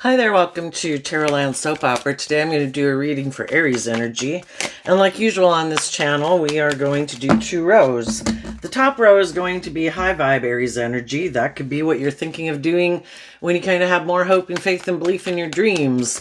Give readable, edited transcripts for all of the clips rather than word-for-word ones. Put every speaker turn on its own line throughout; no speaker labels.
Hi there, welcome to Tarotland Soap Opera. Today I'm going to do a reading for Aries energy. And like usual on this channel, we are going to do 2 rows. The top row is going to be high vibe Aries energy. That could be what you're thinking of doing when you kind of have more hope and faith and belief in your dreams.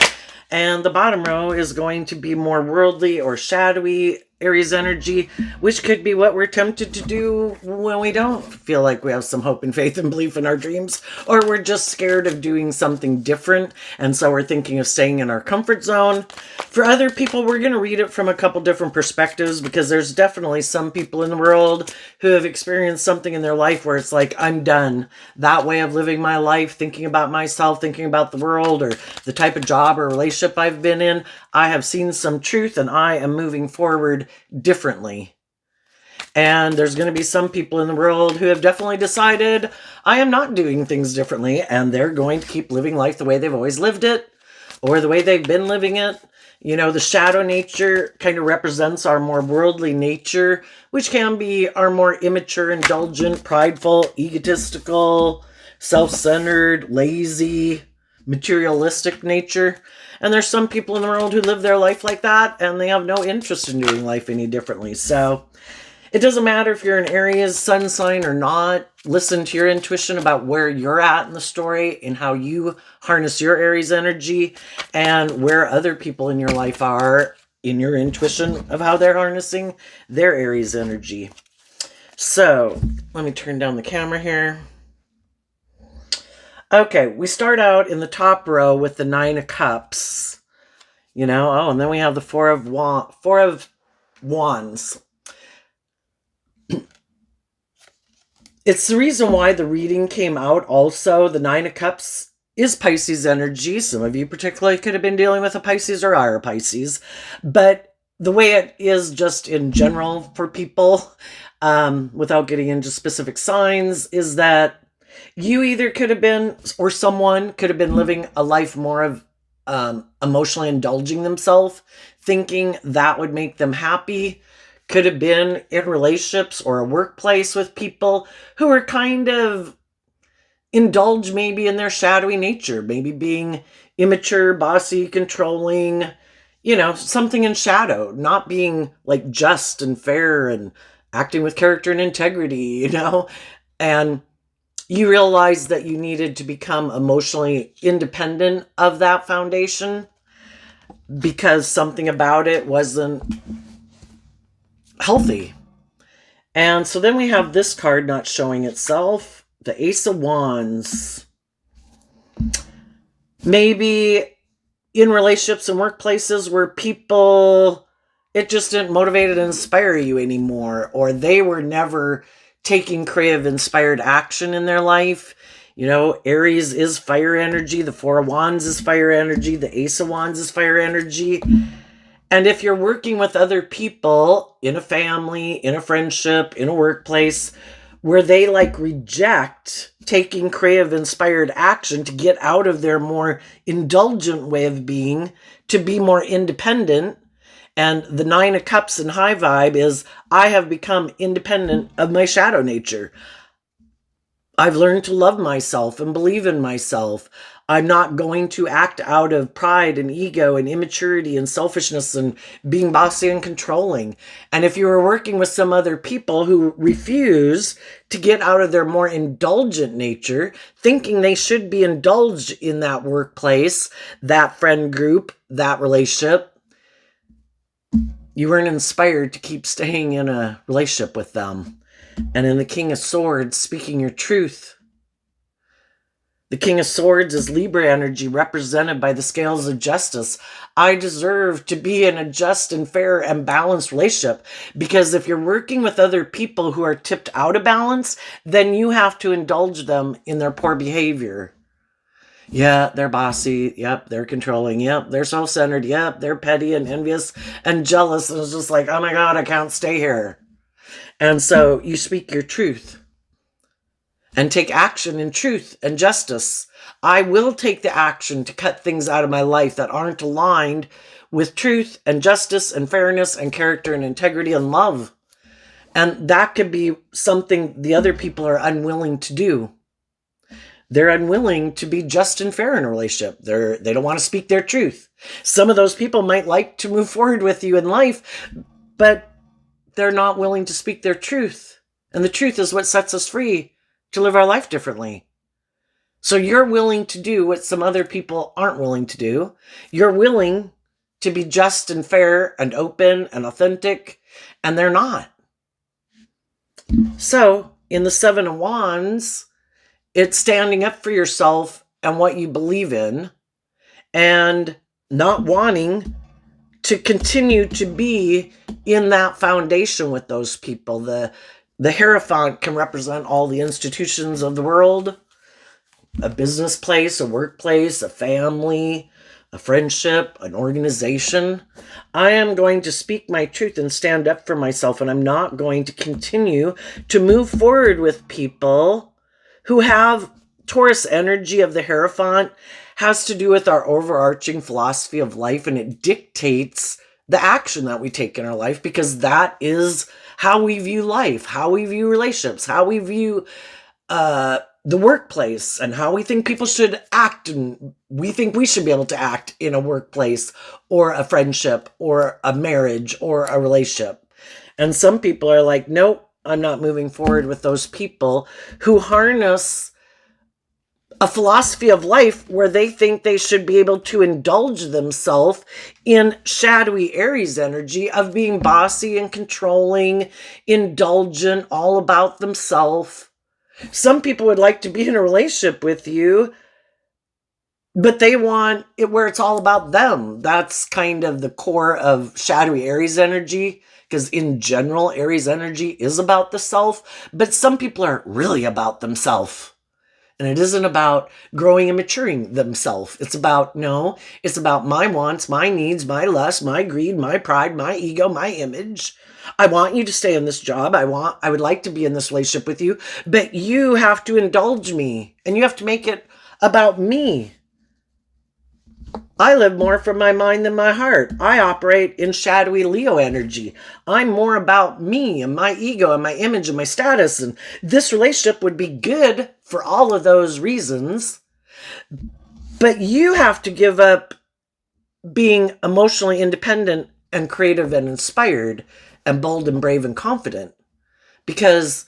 And the bottom row is going to be more worldly or shadowy Aries energy, which could be what we're tempted to do when we don't feel like we have some hope and faith and belief in our dreams, or we're just scared of doing something different, and so we're thinking of staying in our comfort zone. For other people, we're going to read it from a couple different perspectives, because there's definitely some people in the world who have experienced something in their life where it's like, I'm done. That way of living my life, thinking about myself, thinking about the world, or the type of job or relationship I've been in, I have seen some truth and I am moving forward differently. And there's going to be some people in the world who have definitely decided I am not doing things differently, and they're going to keep living life the way they've always lived it, or the way they've been living it. You know, the shadow nature kind of represents our more worldly nature, which can be our more immature, indulgent, prideful, egotistical, self-centered, lazy, materialistic nature. And there's some people in the world who live their life like that, and they have no interest in doing life any differently. So it doesn't matter if you're an Aries sun sign or not. Listen to your intuition about where you're at in the story and how you harness your Aries energy, and where other people in your life are in your intuition of how they're harnessing their Aries energy. So let me turn down the camera here. Okay, we start out in the top row with the 9 of Cups. You know, and then we have the Four of Wands. It's the reason why the reading came out also. The 9 of Cups is Pisces energy. Some of you particularly could have been dealing with a Pisces or are a Pisces. But the way it is just in general for people, without getting into specific signs, is that you either could have been, or someone could have been living a life more of emotionally indulging themselves, thinking that would make them happy. Could have been in relationships or a workplace with people who are kind of indulged maybe in their shadowy nature, maybe being immature, bossy, controlling, you know, something in shadow, not being like just and fair and acting with character and integrity, you know. And you realized that you needed to become emotionally independent of that foundation because something about it wasn't healthy. And so then we have this card not showing itself, the Ace of Wands. Maybe in relationships and workplaces where people, it just didn't motivate and inspire you anymore, or they were never taking creative, inspired action in their life. You know, Aries is fire energy. The Four of Wands is fire energy. The Ace of Wands is fire energy. And if you're working with other people in a family, in a friendship, in a workplace, where they like reject taking creative, inspired action to get out of their more indulgent way of being, to be more independent. And the 9 of Cups in high vibe is, I have become independent of my shadow nature. I've learned to love myself and believe in myself. I'm not going to act out of pride and ego and immaturity and selfishness and being bossy and controlling. And if you are working with some other people who refuse to get out of their more indulgent nature, thinking they should be indulged in that workplace, that friend group, that relationship, you weren't inspired to keep staying in a relationship with them. And in the King of Swords, speaking your truth. The King of Swords is Libra energy, represented by the scales of justice. I deserve to be in a just and fair and balanced relationship, because if you're working with other people who are tipped out of balance, then you have to indulge them in their poor behavior. Yeah, they're bossy. Yep, they're controlling. Yep, they're self-centered. Yep, they're petty and envious and jealous. And it's just like, oh my God, I can't stay here. And so you speak your truth and take action in truth and justice. I will take the action to cut things out of my life that aren't aligned with truth and justice and fairness and character and integrity and love. And that could be something the other people are unwilling to do. They're unwilling to be just and fair in a relationship. They don't want to speak their truth. Some of those people might like to move forward with you in life, but they're not willing to speak their truth. And the truth is what sets us free to live our life differently. So you're willing to do what some other people aren't willing to do. You're willing to be just and fair and open and authentic, and they're not. So in the Seven of Wands, it's standing up for yourself and what you believe in, and not wanting to continue to be in that foundation with those people. The Hierophant can represent all the institutions of the world, a business place, a workplace, a family, a friendship, an organization. I am going to speak my truth and stand up for myself, and I'm not going to continue to move forward with people who have Taurus energy of the Hierophant. Has to do with our overarching philosophy of life, and it dictates the action that we take in our life, because that is how we view life, how we view relationships, how we view the workplace, and how we think people should act, and we think we should be able to act in a workplace or a friendship or a marriage or a relationship. And some people are like, nope, I'm not moving forward with those people who harness a philosophy of life where they think they should be able to indulge themselves in shadowy Aries energy of being bossy and controlling, indulgent, all about themselves. Some people would like to be in a relationship with you, but they want it where it's all about them. That's kind of the core of shadowy Aries energy, because in general, Aries energy is about the self, but some people are really about themselves. And it isn't about growing and maturing themselves. It's about my wants, my needs, my lust, my greed, my pride, my ego, my image. I want you to stay in this job. I would like to be in this relationship with you, but you have to indulge me, and you have to make it about me. I live more from my mind than my heart. I operate in shadowy Leo energy. I'm more about me and my ego and my image and my status. And this relationship would be good for all of those reasons. But you have to give up being emotionally independent and creative and inspired and bold and brave and confident. Because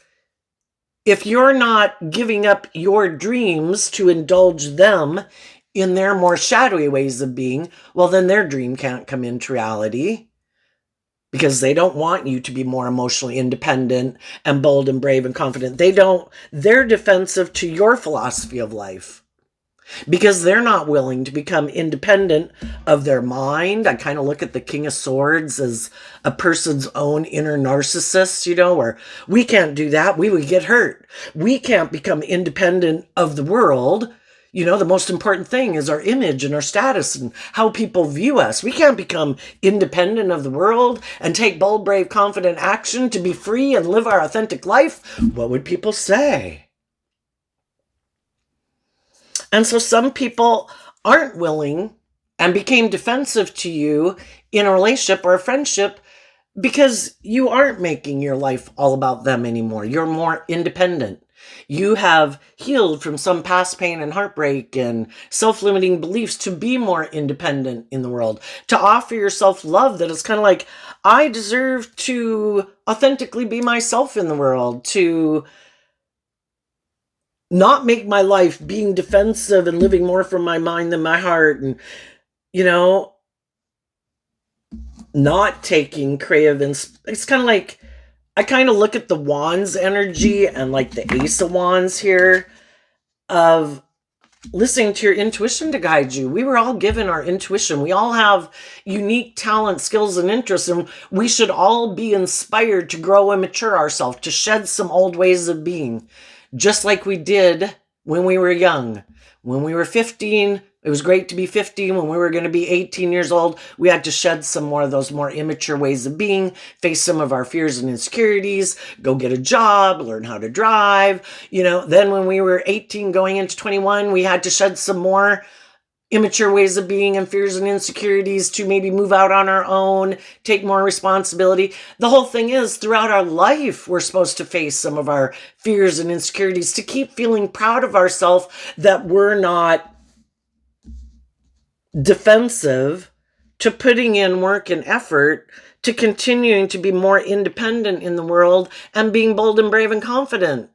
if you're not giving up your dreams to indulge them in their more shadowy ways of being, well, then their dream can't come into reality, because they don't want you to be more emotionally independent and bold and brave and confident. They're defensive to your philosophy of life, because they're not willing to become independent of their mind. I kind of look at the King of Swords as a person's own inner narcissist, where we can't do that. We would get hurt. We can't become independent of the world. The most important thing is our image and our status and how people view us. We can't become independent of the world and take bold, brave, confident action to be free and live our authentic life. What would people say? And so some people aren't willing and became defensive to you in a relationship or a friendship because you aren't making your life all about them anymore. You're more independent. You have healed from some past pain and heartbreak and self-limiting beliefs to be more independent in the world, to offer yourself love that is kind of like, I deserve to authentically be myself in the world, to not make my life being defensive and living more from my mind than my heart, and, not taking creative. It's kind of like, I kind of look at the Wands energy and like the Ace of Wands here of listening to your intuition to guide you. We were all given our intuition. We all have unique talents, skills, and interests, and we should all be inspired to grow and mature ourselves, to shed some old ways of being, just like we did when we were young. When we were 15, it was great to be 15. When we were going to be 18 years old, we had to shed some more of those more immature ways of being, face some of our fears and insecurities, go get a job, learn how to drive. Then when we were 18 going into 21, we had to shed some more immature ways of being and fears and insecurities to maybe move out on our own, take more responsibility. The whole thing is, throughout our life, we're supposed to face some of our fears and insecurities to keep feeling proud of ourselves, that we're not defensive, to putting in work and effort, to continuing to be more independent in the world and being bold and brave and confident.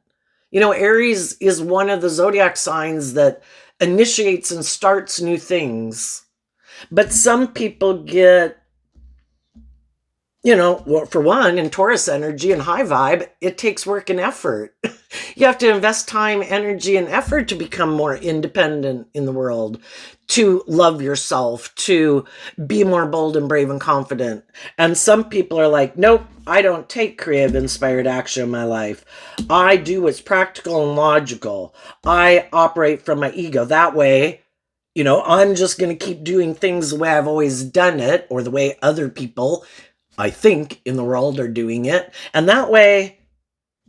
Aries is one of the zodiac signs that initiates and starts new things. But some people get, for one, in Taurus energy and high vibe, it takes work and effort. You have to invest time, energy, and effort to become more independent in the world, to love yourself, to be more bold and brave and confident. And some people are like, nope, I don't take creative, inspired action in my life. I do what's practical and logical. I operate from my ego. That way, I'm just going to keep doing things the way I've always done it, or the way other people, I think, in the world are doing it. And that way,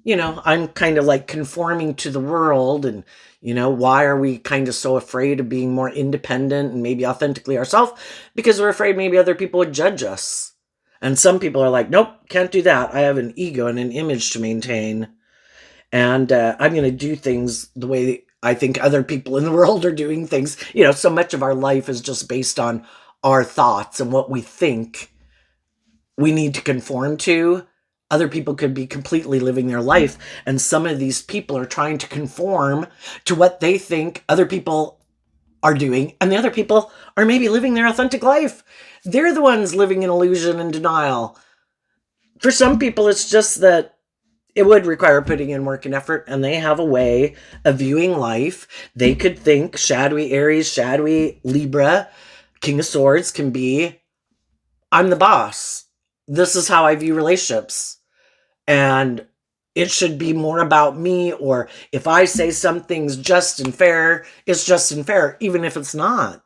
I'm kind of like conforming to the world. And, why are we kind of so afraid of being more independent and maybe authentically ourselves? Because we're afraid maybe other people would judge us. And some people are like, nope, can't do that. I have an ego and an image to maintain. And I'm going to do things the way I think other people in the world are doing things. So much of our life is just based on our thoughts and what we think we need to conform to. Other people could be completely living their life, and some of these people are trying to conform to what they think other people are doing, and the other people are maybe living their authentic life. They're the ones living in illusion and denial. For some people, it's just that it would require putting in work and effort, and they have a way of viewing life. They could think shadowy Aries, shadowy Libra, King of Swords can be, I'm the boss. This is how I view relationships. And it should be more about me, or if I say something's just and fair, it's just and fair, even if it's not.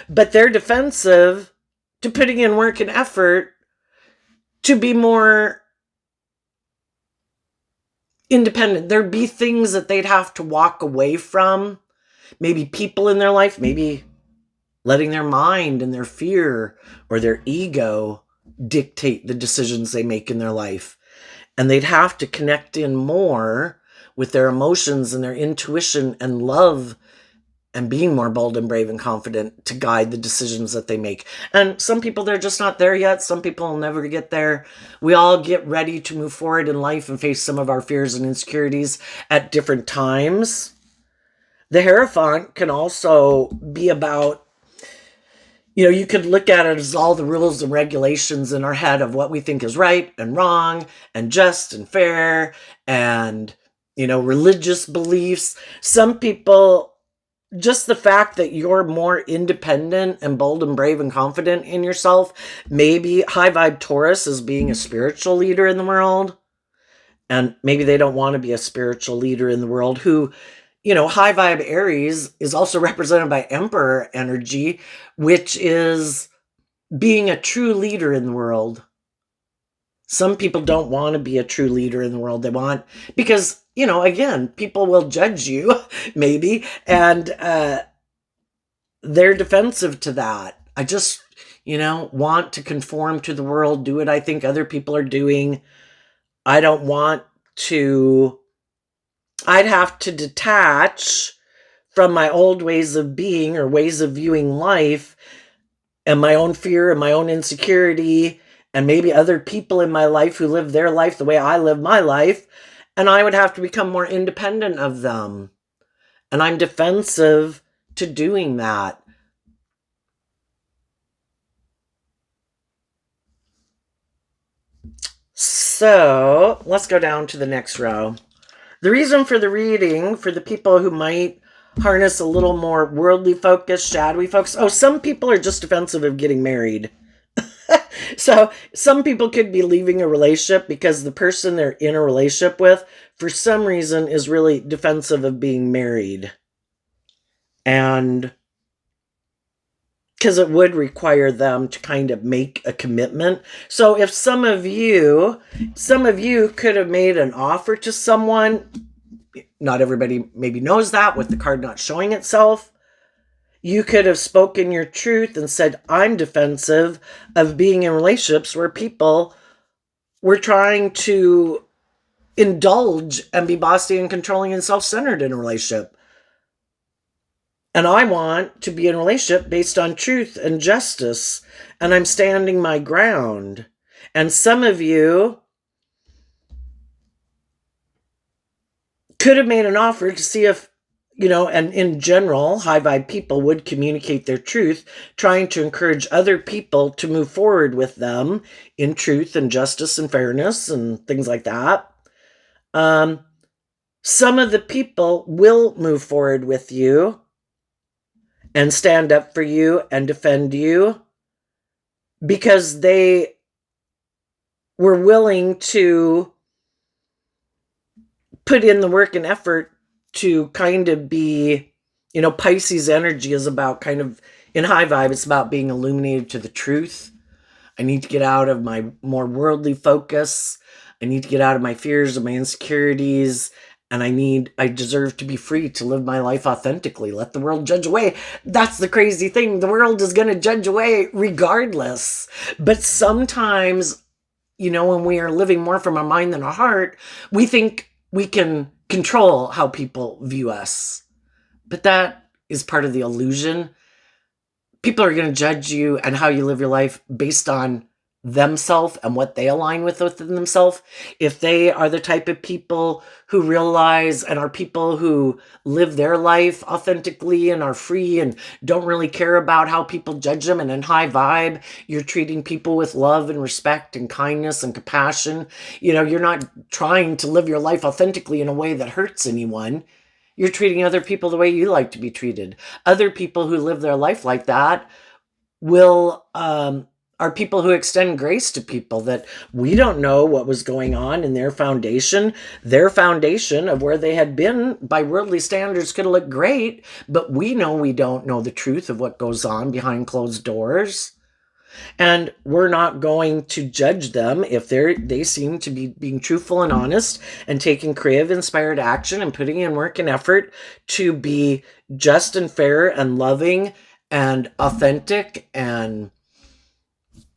But they're defensive to putting in work and effort to be more independent. There'd be things that they'd have to walk away from, maybe people in their life, maybe letting their mind and their fear or their ego dictate the decisions they make in their life. And they'd have to connect in more with their emotions and their intuition and love, and being more bold and brave and confident to guide the decisions that they make. And some people, they're just not there yet. Some people will never get there. We all get ready to move forward in life and face some of our fears and insecurities at different times. The Hierophant can also be about, you could look at it as all the rules and regulations in our head of what we think is right and wrong and just and fair and, religious beliefs. Some people, just the fact that you're more independent and bold and brave and confident in yourself, maybe high vibe Taurus is being a spiritual leader in the world. And maybe they don't want to be a spiritual leader in the world who, high vibe Aries is also represented by Emperor energy, which is being a true leader in the world. Some people don't want to be a true leader in the world. They want, because, again, people will judge you, maybe, and they're defensive to that. I just, want to conform to the world, do what I think other people are doing. I don't want to, I'd have to detach from my old ways of being or ways of viewing life, and my own fear and my own insecurity, and maybe other people in my life who live their life the way I live my life, and I would have to become more independent of them. And I'm defensive to doing that. So let's go down to the next row. The reason for the reading, for the people who might harness a little more worldly focus, shadowy focus. Oh, some people are just defensive of getting married. So some people could be leaving a relationship because the person they're in a relationship with, for some reason, is really defensive of being married. And because it would require them to kind of make a commitment. So if some of you could have made an offer to someone, not everybody maybe knows that with the card not showing itself, You could have spoken your truth and said, I'm defensive of being in relationships where people were trying to indulge and be bossy and controlling and self-centered in a relationship. And I want to be in a relationship based on truth and justice. And I'm standing my ground. And some of you could have made an offer to see if, and in general, high vibe people would communicate their truth, trying to encourage other people to move forward with them in truth and justice and fairness and things like that. Some of the people will move forward with you and stand up for you and defend you because they were willing to put in the work and effort to kind of be, Pisces energy is about kind of, in high vibe, it's about being illuminated to the truth. I need to get out of my more worldly focus. I need to get out of my fears and my insecurities. And I deserve to be free to live my life authentically. Let the world judge away. That's the crazy thing. The world is going to judge away regardless. But sometimes, when we are living more from our mind than our heart, we think we can control how people view us. But that is part of the illusion. People are going to judge you and how you live your life based on themselves and what they align with within themselves. If they are the type of people who realize and are people who live their life authentically and are free and don't really care about how people judge them, and in high vibe, you're treating people with love and respect and kindness and compassion. You're not trying to live your life authentically in a way that hurts anyone. You're treating other people the way you like to be treated. Other people who live their life like that are people who extend grace to people that we don't know what was going on in their foundation. Their foundation of where they had been by worldly standards could have looked great, but we don't know the truth of what goes on behind closed doors. And we're not going to judge them if they seem to be being truthful and honest and taking creative, inspired action and putting in work and effort to be just and fair and loving and authentic. And,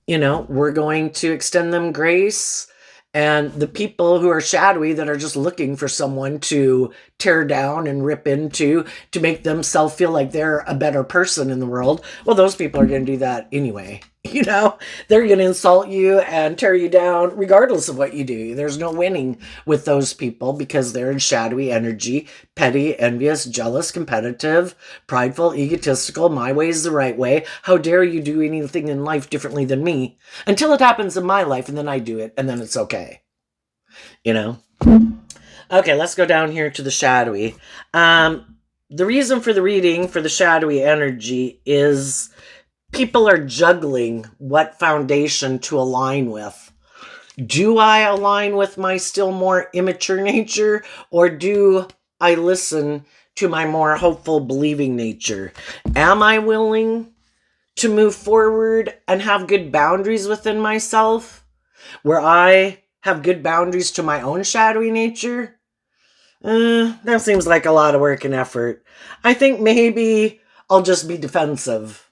we're going to extend them grace. And the people who are shadowy that are just looking for someone to tear down and rip into to make themselves feel like they're a better person in the world, well, those people are going to do that anyway. They're going to insult you and tear you down regardless of what you do. There's no winning with those people because they're in shadowy energy, petty, envious, jealous, competitive, prideful, egotistical. My way is the right way. How dare you do anything in life differently than me? Until it happens in my life, and then I do it, and then it's okay. Okay, let's go down here to the shadowy. The reason for the reading for the shadowy energy is people are juggling what foundation to align with. Do I align with my still more immature nature, or do I listen to my more hopeful, believing nature? Am I willing to move forward and have good boundaries within myself, where I have good boundaries to my own shadowy nature? That seems like a lot of work and effort. I think maybe I'll just be defensive.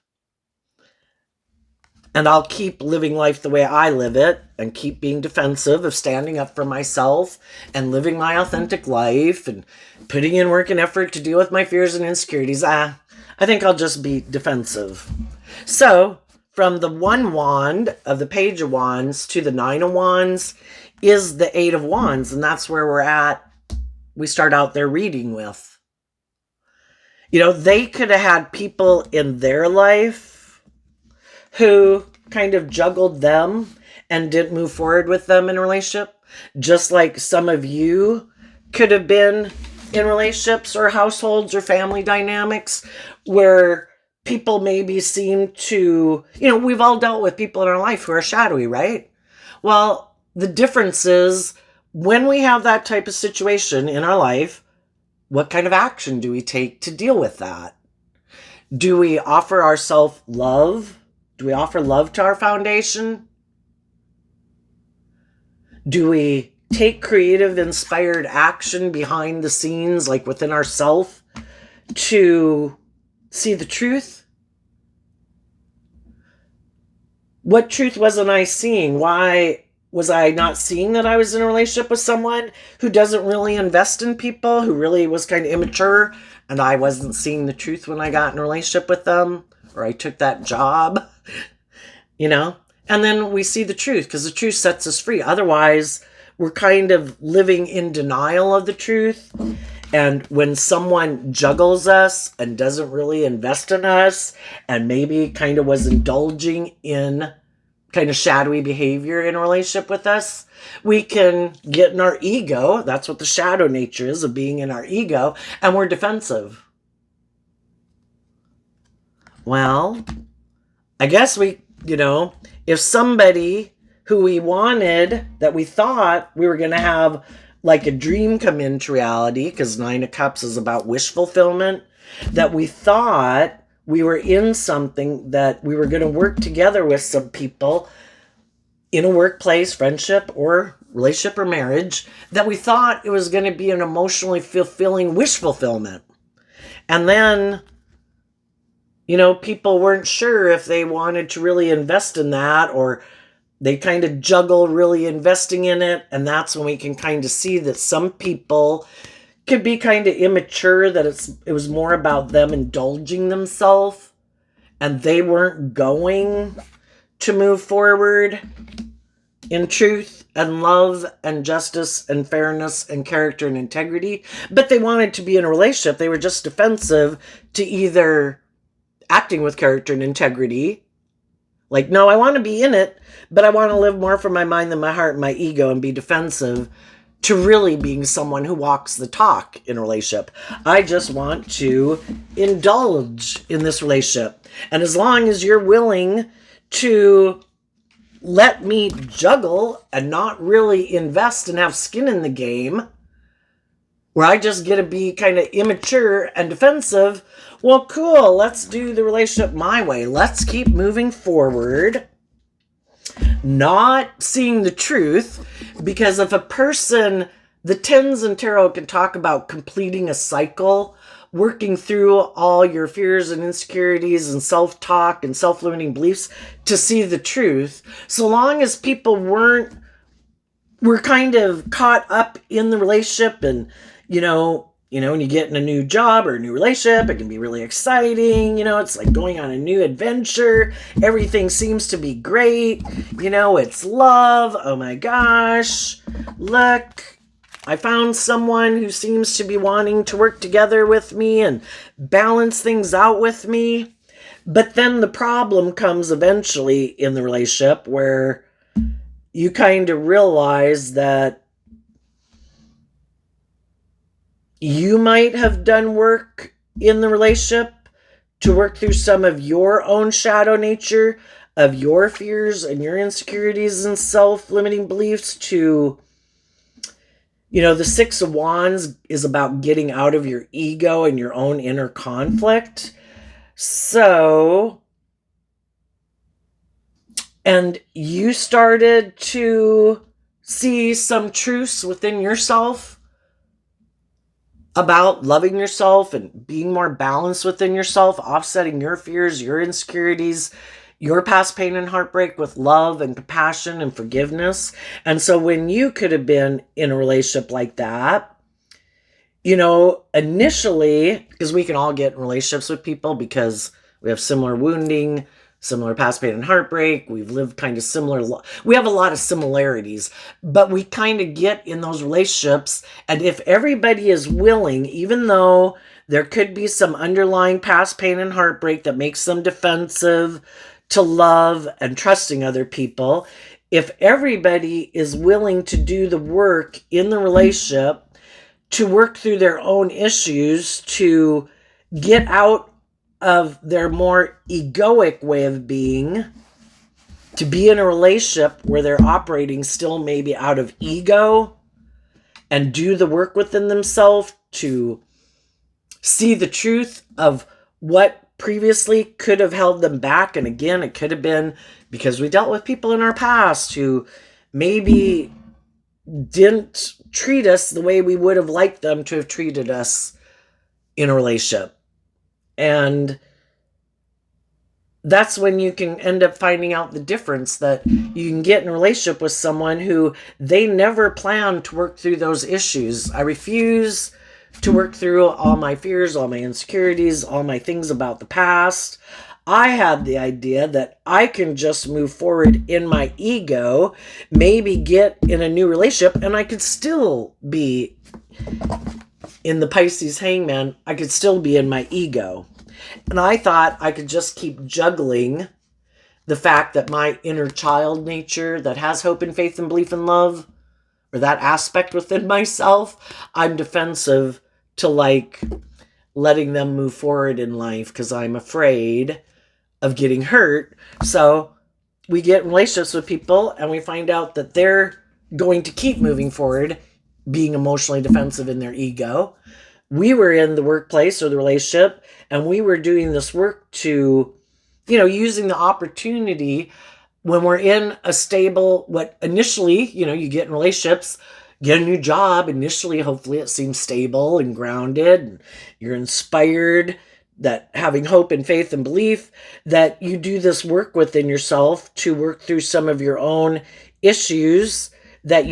And I'll keep living life the way I live it and keep being defensive of standing up for myself and living my authentic life and putting in work and effort to deal with my fears and insecurities. I think I'll just be defensive. So, from the 1 wand of the Page of Wands to the 9 of Wands is the 8 of Wands. And that's where we're at. We start out their reading with. They could have had people in their life who kind of juggled them and didn't move forward with them in a relationship. Just like some of you could have been in relationships or households or family dynamics where people maybe seem to, we've all dealt with people in our life who are shadowy, right? Well, the difference is when we have that type of situation in our life, what kind of action do we take to deal with that? Do we offer ourselves love? Do we offer love to our foundation? Do we take creative, inspired action behind the scenes, like within ourselves, to see the truth? What truth wasn't I seeing? Why was I not seeing that I was in a relationship with someone who doesn't really invest in people, who really was kind of immature, and I wasn't seeing the truth when I got in a relationship with them, or I took that job, you know? And then we see the truth, because the truth sets us free. Otherwise, we're kind of living in denial of the truth. And when someone juggles us and doesn't really invest in us, and maybe kind of was indulging in kind of shadowy behavior in a relationship with us, we can get in our ego. That's what the shadow nature is, of being in our ego, and we're defensive. Well, I guess if somebody who we wanted, that we thought we were going to have like a dream come into reality, because Nine of Cups is about wish fulfillment, that we thought we were in something, that we were going to work together with some people in a workplace, friendship, or relationship, or marriage, that we thought it was going to be an emotionally fulfilling wish fulfillment. And then, people weren't sure if they wanted to really invest in that, or they kind of juggle really investing in it. And that's when we can kind of see that some people could be kind of immature, that it was more about them indulging themselves, and they weren't going to move forward in truth and love and justice and fairness and character and integrity. But they wanted to be in a relationship. They were just defensive to either acting with character and integrity, like, no, I want to be in it, but I want to live more from my mind than my heart and my ego, and be defensive, to really being someone who walks the talk in a relationship. I just want to indulge in this relationship. And as long as you're willing to let me juggle and not really invest and have skin in the game, where I just get to be kind of immature and defensive, well, cool, let's do the relationship my way. Let's keep moving forward, not seeing the truth. Because if a person, the tens in tarot can talk about completing a cycle, working through all your fears and insecurities and self-talk and self-limiting beliefs to see the truth. So long as people were kind of caught up in the relationship, and when you get in a new job or a new relationship, it can be really exciting. It's like going on a new adventure. Everything seems to be great. It's love. Oh my gosh. Look, I found someone who seems to be wanting to work together with me and balance things out with me. But then the problem comes eventually in the relationship, where you kind of realize that you might have done work in the relationship to work through some of your own shadow nature, of your fears and your insecurities and self-limiting beliefs. To, the Six of Wands is about getting out of your ego and your own inner conflict. So, and you started to see some truths within yourself about loving yourself and being more balanced within yourself, offsetting your fears, your insecurities, your past pain and heartbreak with love and compassion and forgiveness. And so when you could have been in a relationship like that, initially, because we can all get in relationships with people because we have similar wounding, similar past pain and heartbreak. We've lived kind of similar. We have a lot of similarities, but we kind of get in those relationships. And if everybody is willing, even though there could be some underlying past pain and heartbreak that makes them defensive to love and trusting other people, if everybody is willing to do the work in the relationship to work through their own issues, to get out of their more egoic way of being, to be in a relationship where they're operating still maybe out of ego, and do the work within themselves to see the truth of what previously could have held them back. And again, it could have been because we dealt with people in our past who maybe didn't treat us the way we would have liked them to have treated us in a relationship. And that's when you can end up finding out the difference, that you can get in a relationship with someone who they never planned to work through those issues. I refuse to work through all my fears, all my insecurities, all my things about the past. I had the idea that I can just move forward in my ego, maybe get in a new relationship, and I could still be in the Pisces hangman. I could still be in my ego. And I thought I could just keep juggling the fact that my inner child nature that has hope and faith and belief and love, or that aspect within myself, I'm defensive to like letting them move forward in life because I'm afraid of getting hurt. So we get in relationships with people and we find out that they're going to keep moving forward, being emotionally defensive in their ego. We were in the workplace or the relationship and we were doing this work to, using the opportunity when we're in a stable, what initially, you get in relationships, get a new job. Initially, hopefully it seems stable and grounded and you're inspired, that having hope and faith and belief, that you do this work within yourself to work through some of your own issues that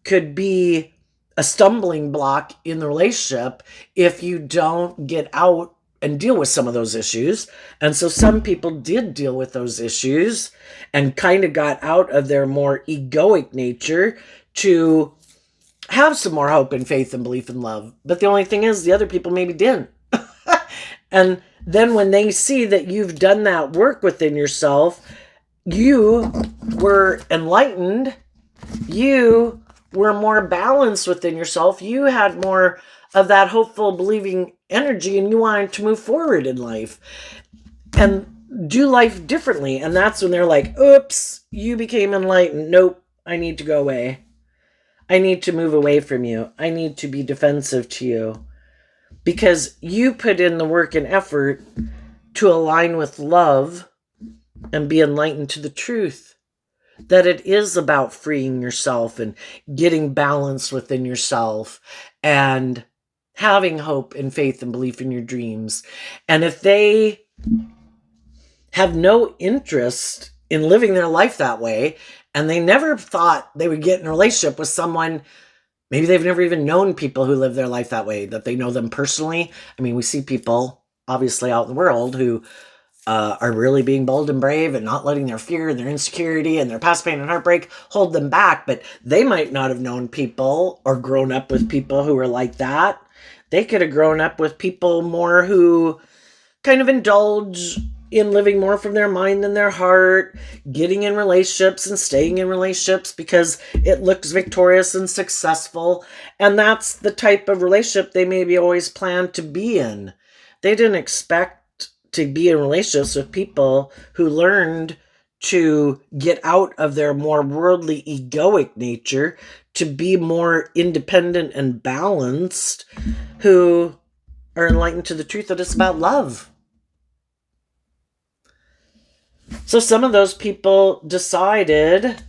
could be a stumbling block in the relationship if you don't get out and deal with some of those issues. And so some people did deal with those issues and kind of got out of their more egoic nature to have some more hope and faith and belief and love. But the only thing is, the other people maybe didn't. And then when they see that you've done that work within yourself, you were enlightened, you were more balanced within yourself, you had more of that hopeful, believing energy, and you wanted to move forward in life and do life differently. And that's when they're like, oops, you became enlightened. Nope, I need to go away. I need to move away from you. I need to be defensive to you. Because you put in the work and effort to align with love and be enlightened to the truth. That it is about freeing yourself and getting balance within yourself and having hope and faith and belief in your dreams. And if they have no interest in living their life that way, and they never thought they would get in a relationship with someone, maybe they've never even known people who live their life that way, that they know them personally. I mean, we see people obviously out in the world who are really being bold and brave and not letting their fear and their insecurity and their past pain and heartbreak hold them back. But they might not have known people or grown up with people who were like that. They could have grown up with people more who kind of indulge in living more from their mind than their heart, getting in relationships and staying in relationships because it looks victorious and successful. And that's the type of relationship they maybe always planned to be in. They didn't expect to be in relationships with people who learned to get out of their more worldly, egoic nature to be more independent and balanced, who are enlightened to the truth that it's about love. So some of those people decided,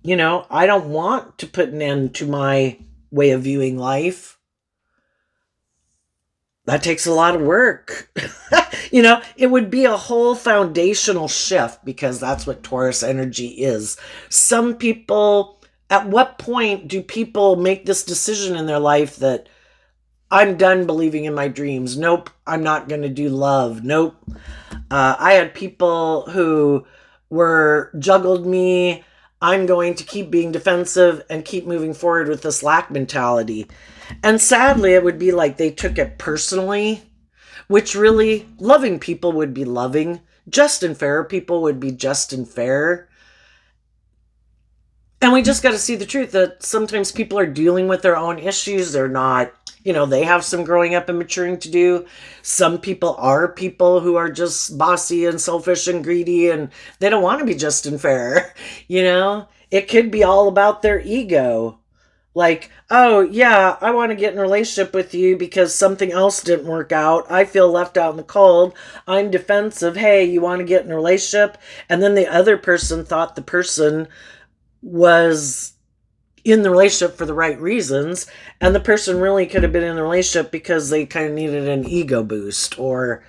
I don't want to put an end to my way of viewing life. That takes a lot of work. It would be a whole foundational shift because that's what Taurus energy is. Some people, at what point do people make this decision in their life that I'm done believing in my dreams? Nope, I'm not going to do love. Nope. I had people who juggled me. I'm going to keep being defensive and keep moving forward with this lack mentality. And sadly, it would be like they took it personally, which really loving people would be loving. Just and fair people would be just and fair. And we just got to see the truth that sometimes people are dealing with their own issues. They're not, they have some growing up and maturing to do. Some people are people who are just bossy and selfish and greedy and they don't want to be just and fair. It could be all about their ego. Like, oh yeah, I want to get in a relationship with you because something else didn't work out. I feel left out in the cold. I'm defensive. Hey, you want to get in a relationship? And then the other person thought the person was in the relationship for the right reasons, and the person really could have been in the relationship because they kind of needed an ego boost, or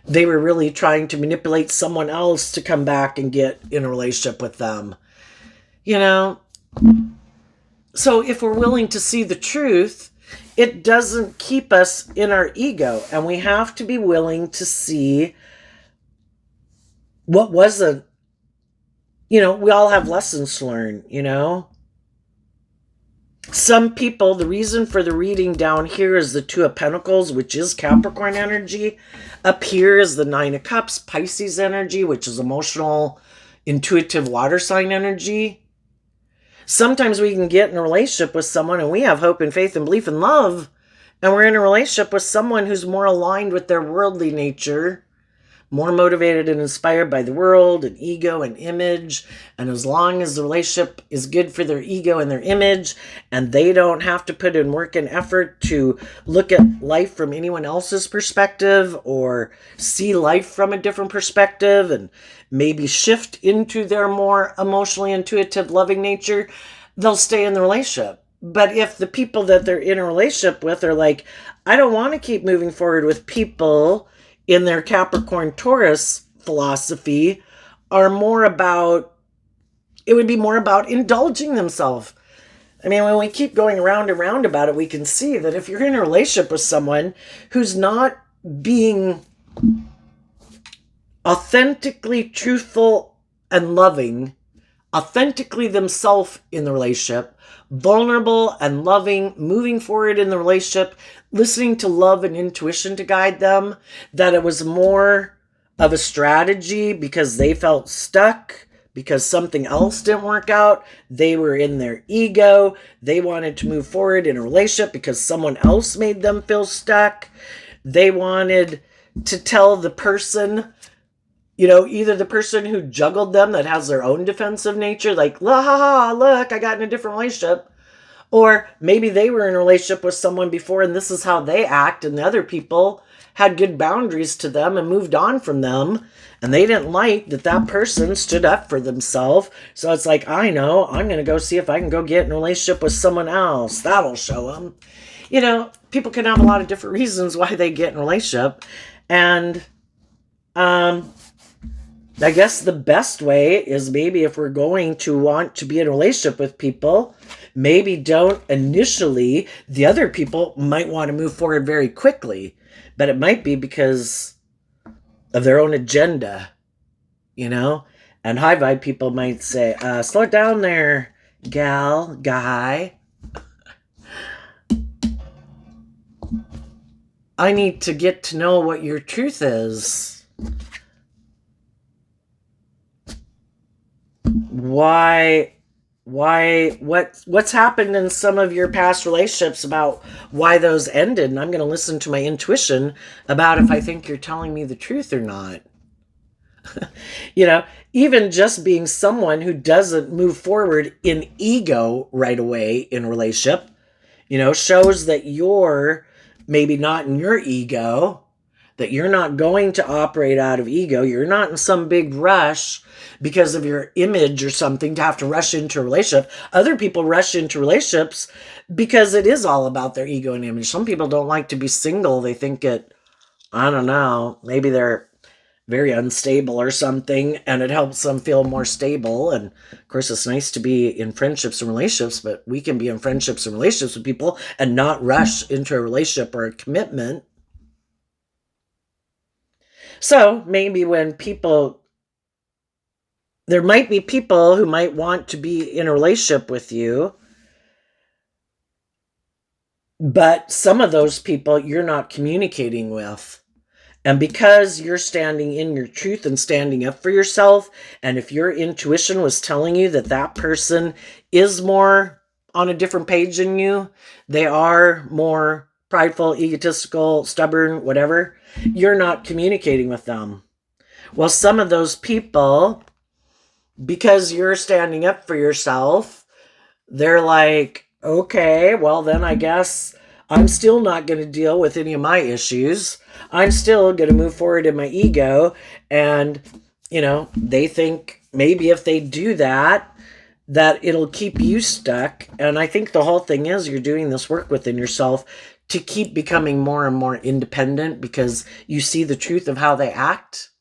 they were really trying to manipulate someone else to come back and get in a relationship with them. You know? So if we're willing to see the truth, it doesn't keep us in our ego. And we have to be willing to see what wasn't. We all have lessons to learn, Some people, the reason for the reading down here is the Two of Pentacles, which is Capricorn energy. Up here is the Nine of Cups, Pisces energy, which is emotional, intuitive water sign energy. Sometimes we can get in a relationship with someone and we have hope and faith and belief and love, and we're in a relationship with someone who's more aligned with their worldly nature, more motivated and inspired by the world and ego and image. And as long as the relationship is good for their ego and their image, and they don't have to put in work and effort to look at life from anyone else's perspective or see life from a different perspective and maybe shift into their more emotionally intuitive, loving nature, they'll stay in the relationship. But if the people that they're in a relationship with are like, I don't want to keep moving forward with people in their Capricorn Taurus philosophy, are more about, it would be more about indulging themselves. I mean, when we keep going around and round about it, we can see that if you're in a relationship with someone who's not being authentically truthful and loving, authentically themselves in the relationship, vulnerable and loving, moving forward in the relationship, listening to love and intuition to guide them, that it was more of a strategy because they felt stuck, because something else didn't work out. They were in their ego. They wanted to move forward in a relationship because someone else made them feel stuck. They wanted to tell the person, either the person who juggled them that has their own defensive nature, like, la ha ha, look, I got in a different relationship. Or maybe they were in a relationship with someone before and this is how they act, and the other people had good boundaries to them and moved on from them, and they didn't like that person stood up for themselves. So it's like, I know, I'm going to go see if I can go get in a relationship with someone else. That'll show them. People can have a lot of different reasons why they get in a relationship. And I guess the best way is, maybe if we're going to want to be in a relationship with people, maybe don't initially. The other people might want to move forward very quickly, but it might be because of their own agenda, And high vibe people might say, slow it down there, guy. I need to get to know what your truth is. What's happened in some of your past relationships about why those ended, and I'm going to listen to my intuition about if I think you're telling me the truth or not. Even just being someone who doesn't move forward in ego right away in a relationship, shows that you're maybe not in your ego, that you're not going to operate out of ego. You're not in some big rush because of your image or something to have to rush into a relationship. Other people rush into relationships because it is all about their ego and image. Some people don't like to be single. They think I don't know, maybe they're very unstable or something, and it helps them feel more stable. And of course, it's nice to be in friendships and relationships, but we can be in friendships and relationships with people and not rush into a relationship or a commitment. So maybe there might be people who might want to be in a relationship with you, but some of those people you're not communicating with. And because you're standing in your truth and standing up for yourself, and if your intuition was telling you that person is more on a different page than you, they are more prideful, egotistical, stubborn, whatever, you're not communicating with them. Well, some of those people, because you're standing up for yourself, they're like, okay, well then I guess I'm still not going to deal with any of my issues. I'm still going to move forward in my ego. And, they think maybe if they do that, that it'll keep you stuck. And I think the whole thing is you're doing this work within yourself to keep becoming more and more independent because you see the truth of how they act.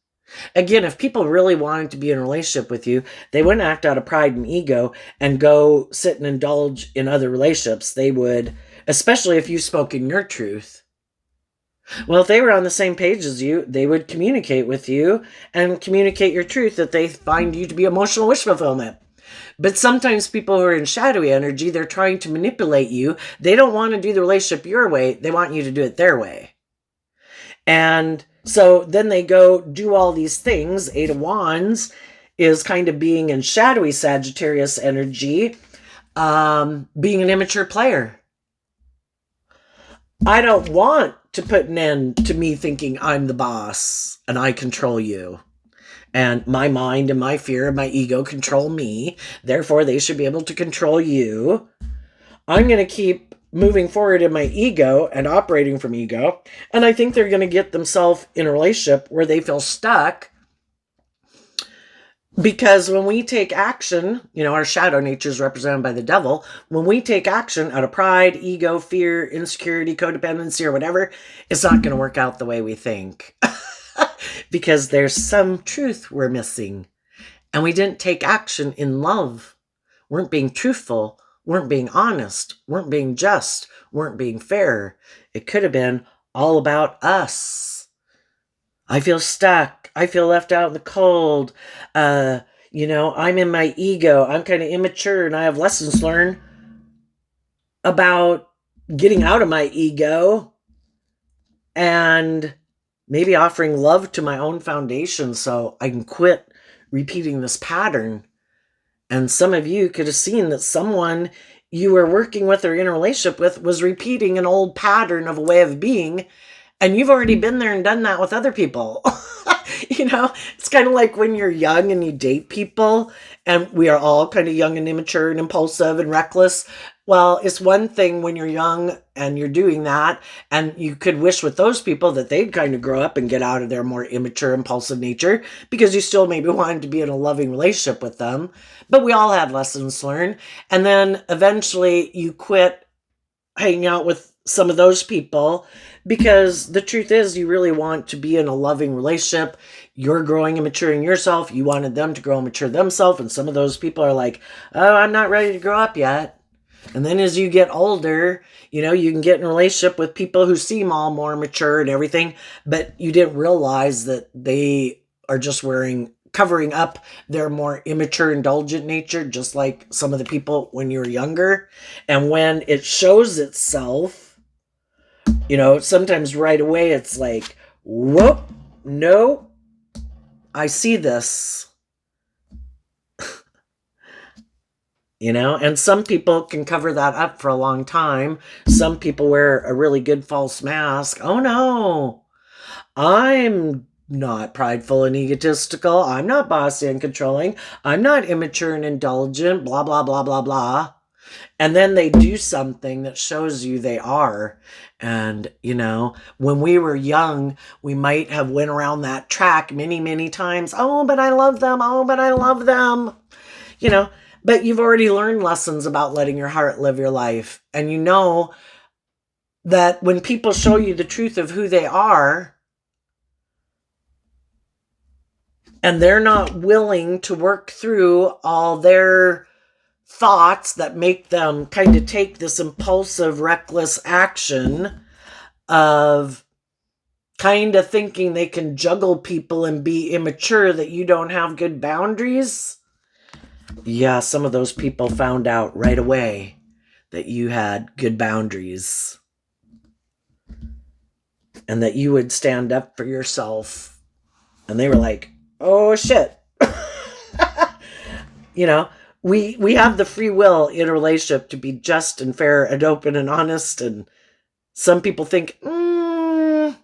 Again, if people really wanted to be in a relationship with you, they wouldn't act out of pride and ego and go sit and indulge in other relationships. They would, especially if you spoke in your truth. Well, if they were on the same page as you, they would communicate with you and communicate your truth that they find you to be emotional wish fulfillment. But sometimes people who are in shadowy energy, they're trying to manipulate you. They don't want to do the relationship your way. They want you to do it their way. And so then they go do all these things. Eight of Wands is kind of being in shadowy Sagittarius energy, being an immature player. I don't want to put an end to me thinking I'm the boss and I control you. And my mind and my fear and my ego control me. Therefore, they should be able to control you. I'm going to keep moving forward in my ego and operating from ego. And I think they're going to get themselves in a relationship where they feel stuck. Because when we take action, our shadow nature is represented by the devil. When we take action out of pride, ego, fear, insecurity, codependency, or whatever, it's not going to work out the way we think. Because there's some truth we're missing. And we didn't take action in love. Weren't being truthful. Weren't being honest. Weren't being just. Weren't being fair. It could have been all about us. I feel stuck. I feel left out in the cold. I'm in my ego. I'm kind of immature and I have lessons learned about getting out of my ego and maybe offering love to my own foundation so I can quit repeating this pattern. And some of you could have seen that someone you were working with or in a relationship with was repeating an old pattern of a way of being. And you've already been there and done that with other people. It's kind of like when you're young and you date people, and we are all kind of young and immature and impulsive and reckless. Well, it's one thing when you're young and you're doing that, and you could wish with those people that they'd kind of grow up and get out of their more immature, impulsive nature because you still maybe wanted to be in a loving relationship with them. But we all had lessons learned. And then eventually you quit hanging out with some of those people because the truth is you really want to be in a loving relationship. You're growing and maturing yourself. You wanted them to grow and mature themselves. And some of those people are like, oh, I'm not ready to grow up yet. And then as you get older, you can get in a relationship with people who seem all more mature and everything, but you didn't realize that they are just covering up their more immature, indulgent nature, just like some of the people when you were younger. And when it shows itself, sometimes right away it's like, whoop, no, I see this. And some people can cover that up for a long time. Some people wear a really good false mask. Oh no, I'm not prideful and egotistical. I'm not bossy and controlling. I'm not immature and indulgent, blah, blah, blah, blah, blah. And then they do something that shows you they are. And, when we were young, we might have went around that track many, many times. Oh, but I love them. Oh, but I love them. But you've already learned lessons about letting your heart live your life. And you know that when people show you the truth of who they are, and they're not willing to work through all their thoughts that make them kind of take this impulsive, reckless action of kind of thinking they can juggle people and be immature, that you don't have good boundaries. Yeah, some of those people found out right away that you had good boundaries and that you would stand up for yourself. And they were like, oh shit. We have the free will in a relationship to be just and fair and open and honest. And some people think, oh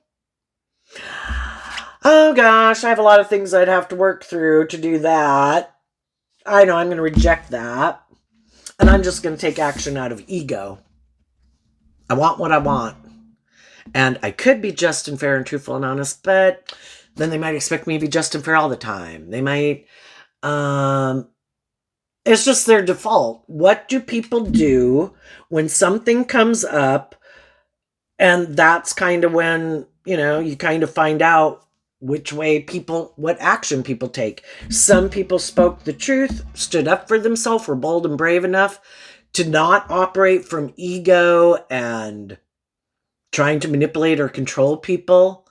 gosh, I have a lot of things I'd have to work through to do that. I know I'm going to reject that. And I'm just going to take action out of ego. I want what I want. And I could be just and fair and truthful and honest, but then they might expect me to be just and fair all the time. They might It's just their default. What do people do when something comes up? And that's kind of when, you kind of find out what action people take. Some people spoke the truth, stood up for themselves, were bold and brave enough to not operate from ego and trying to manipulate or control people.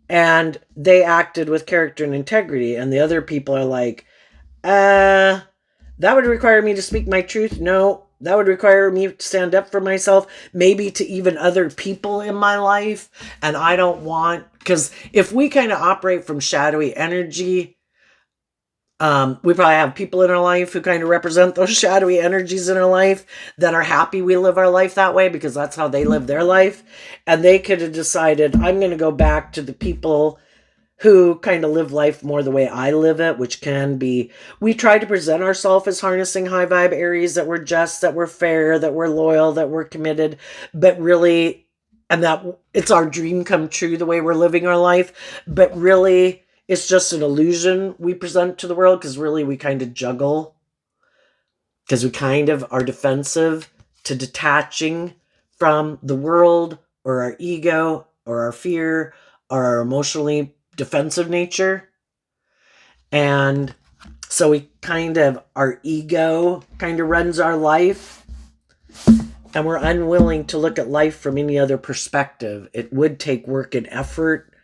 And they acted with character and integrity. And the other people are like, that would require me to speak my truth. No, that would require me to stand up for myself, maybe to even other people in my life. And I don't want, because if we kind of operate from shadowy energy, we probably have people in our life who kind of represent those shadowy energies in our life that are happy we live our life that way because that's how they live their life. And they could have decided, I'm going to go back to the people who kind of live life more the way I live it, which can be, we try to present ourselves as harnessing high vibe Aries, that we're just, that we're fair, that we're loyal, that we're committed, but really, and that it's our dream come true the way we're living our life, but really it's just an illusion we present to the world because really we kind of juggle, because we kind of are defensive to detaching from the world or our ego or our fear or our emotionally defensive nature. And so we kind of, our ego kind of runs our life, and we're unwilling to look at life from any other perspective. It would take work and effort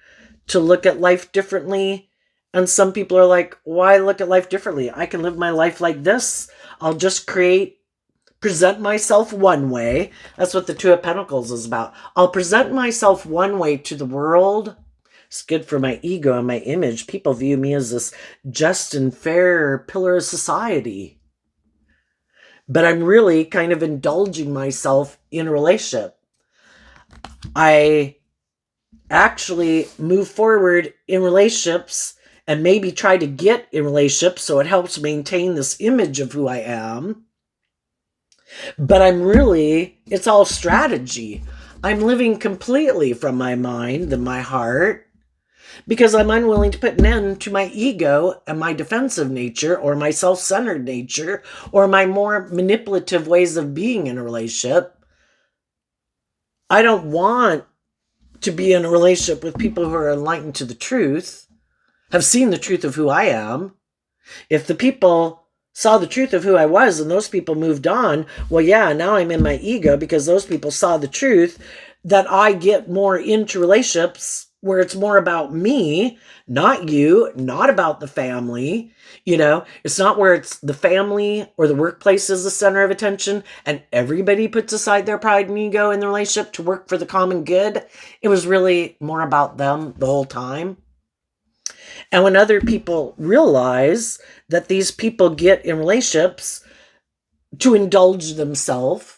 to look at life differently. And some people are like, why look at life differently? I can live my life like this. I'll just present myself one way. That's what the Two of Pentacles is about. I'll present myself one way to the world. It's good for my ego and my image. People view me as this just and fair pillar of society. But I'm really kind of indulging myself in a relationship. I actually move forward in relationships and maybe try to get in relationships so it helps maintain this image of who I am. But it's all strategy. I'm living completely from my mind and my heart because I'm unwilling to put an end to my ego and my defensive nature or my self-centered nature or my more manipulative ways of being in a relationship. I don't want to be in a relationship with people who are enlightened to the truth, have seen the truth of who I am. If the people saw the truth of who I was and those people moved on, well, yeah, now I'm in my ego because those people saw the truth, that I get more into relationships where it's more about me, not you, not about the family. It's not where it's the family or the workplace is the center of attention and everybody puts aside their pride and ego in the relationship to work for the common good. It was really more about them the whole time. And when other people realize that these people get in relationships to indulge themselves,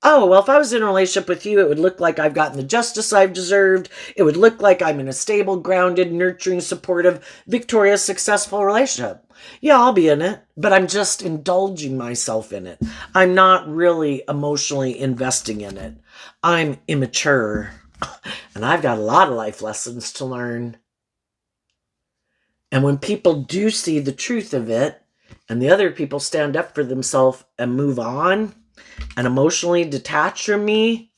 oh, well, if I was in a relationship with you, it would look like I've gotten the justice I've deserved. It would look like I'm in a stable, grounded, nurturing, supportive, victorious, successful relationship. Yeah, I'll be in it, but I'm just indulging myself in it. I'm not really emotionally investing in it. I'm immature, and I've got a lot of life lessons to learn. And when people do see the truth of it, and the other people stand up for themselves and move on and emotionally detach from me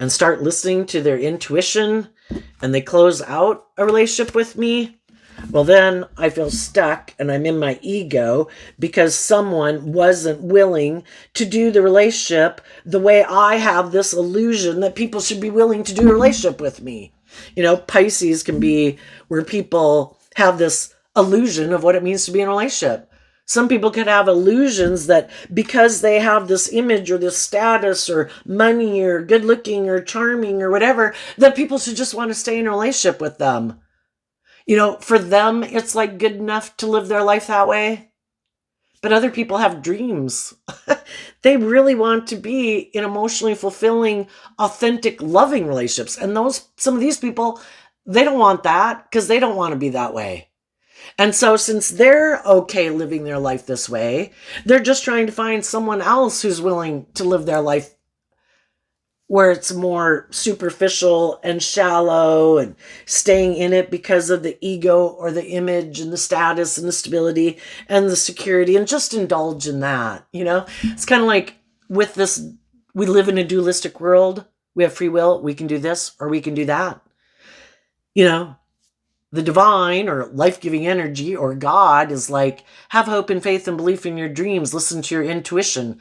and start listening to their intuition, and they close out a relationship with me, well, then I feel stuck and I'm in my ego because someone wasn't willing to do the relationship the way I have this illusion that people should be willing to do a relationship with me. Pisces can be where people have this illusion of what it means to be in a relationship. Some people could have illusions that because they have this image or this status or money or good looking or charming or whatever, that people should just want to stay in a relationship with them. For them, it's like good enough to live their life that way. But other people have dreams. They really want to be in emotionally fulfilling, authentic, loving relationships. And some of these people, they don't want that because they don't want to be that way. And so since they're okay living their life this way, they're just trying to find someone else who's willing to live their life where it's more superficial and shallow and staying in it because of the ego or the image and the status and the stability and the security, and just indulge in that. It's kind of like with this, we live in a dualistic world. We have free will. We can do this or we can do that. The divine or life-giving energy or God is like, have hope and faith and belief in your dreams. Listen to your intuition.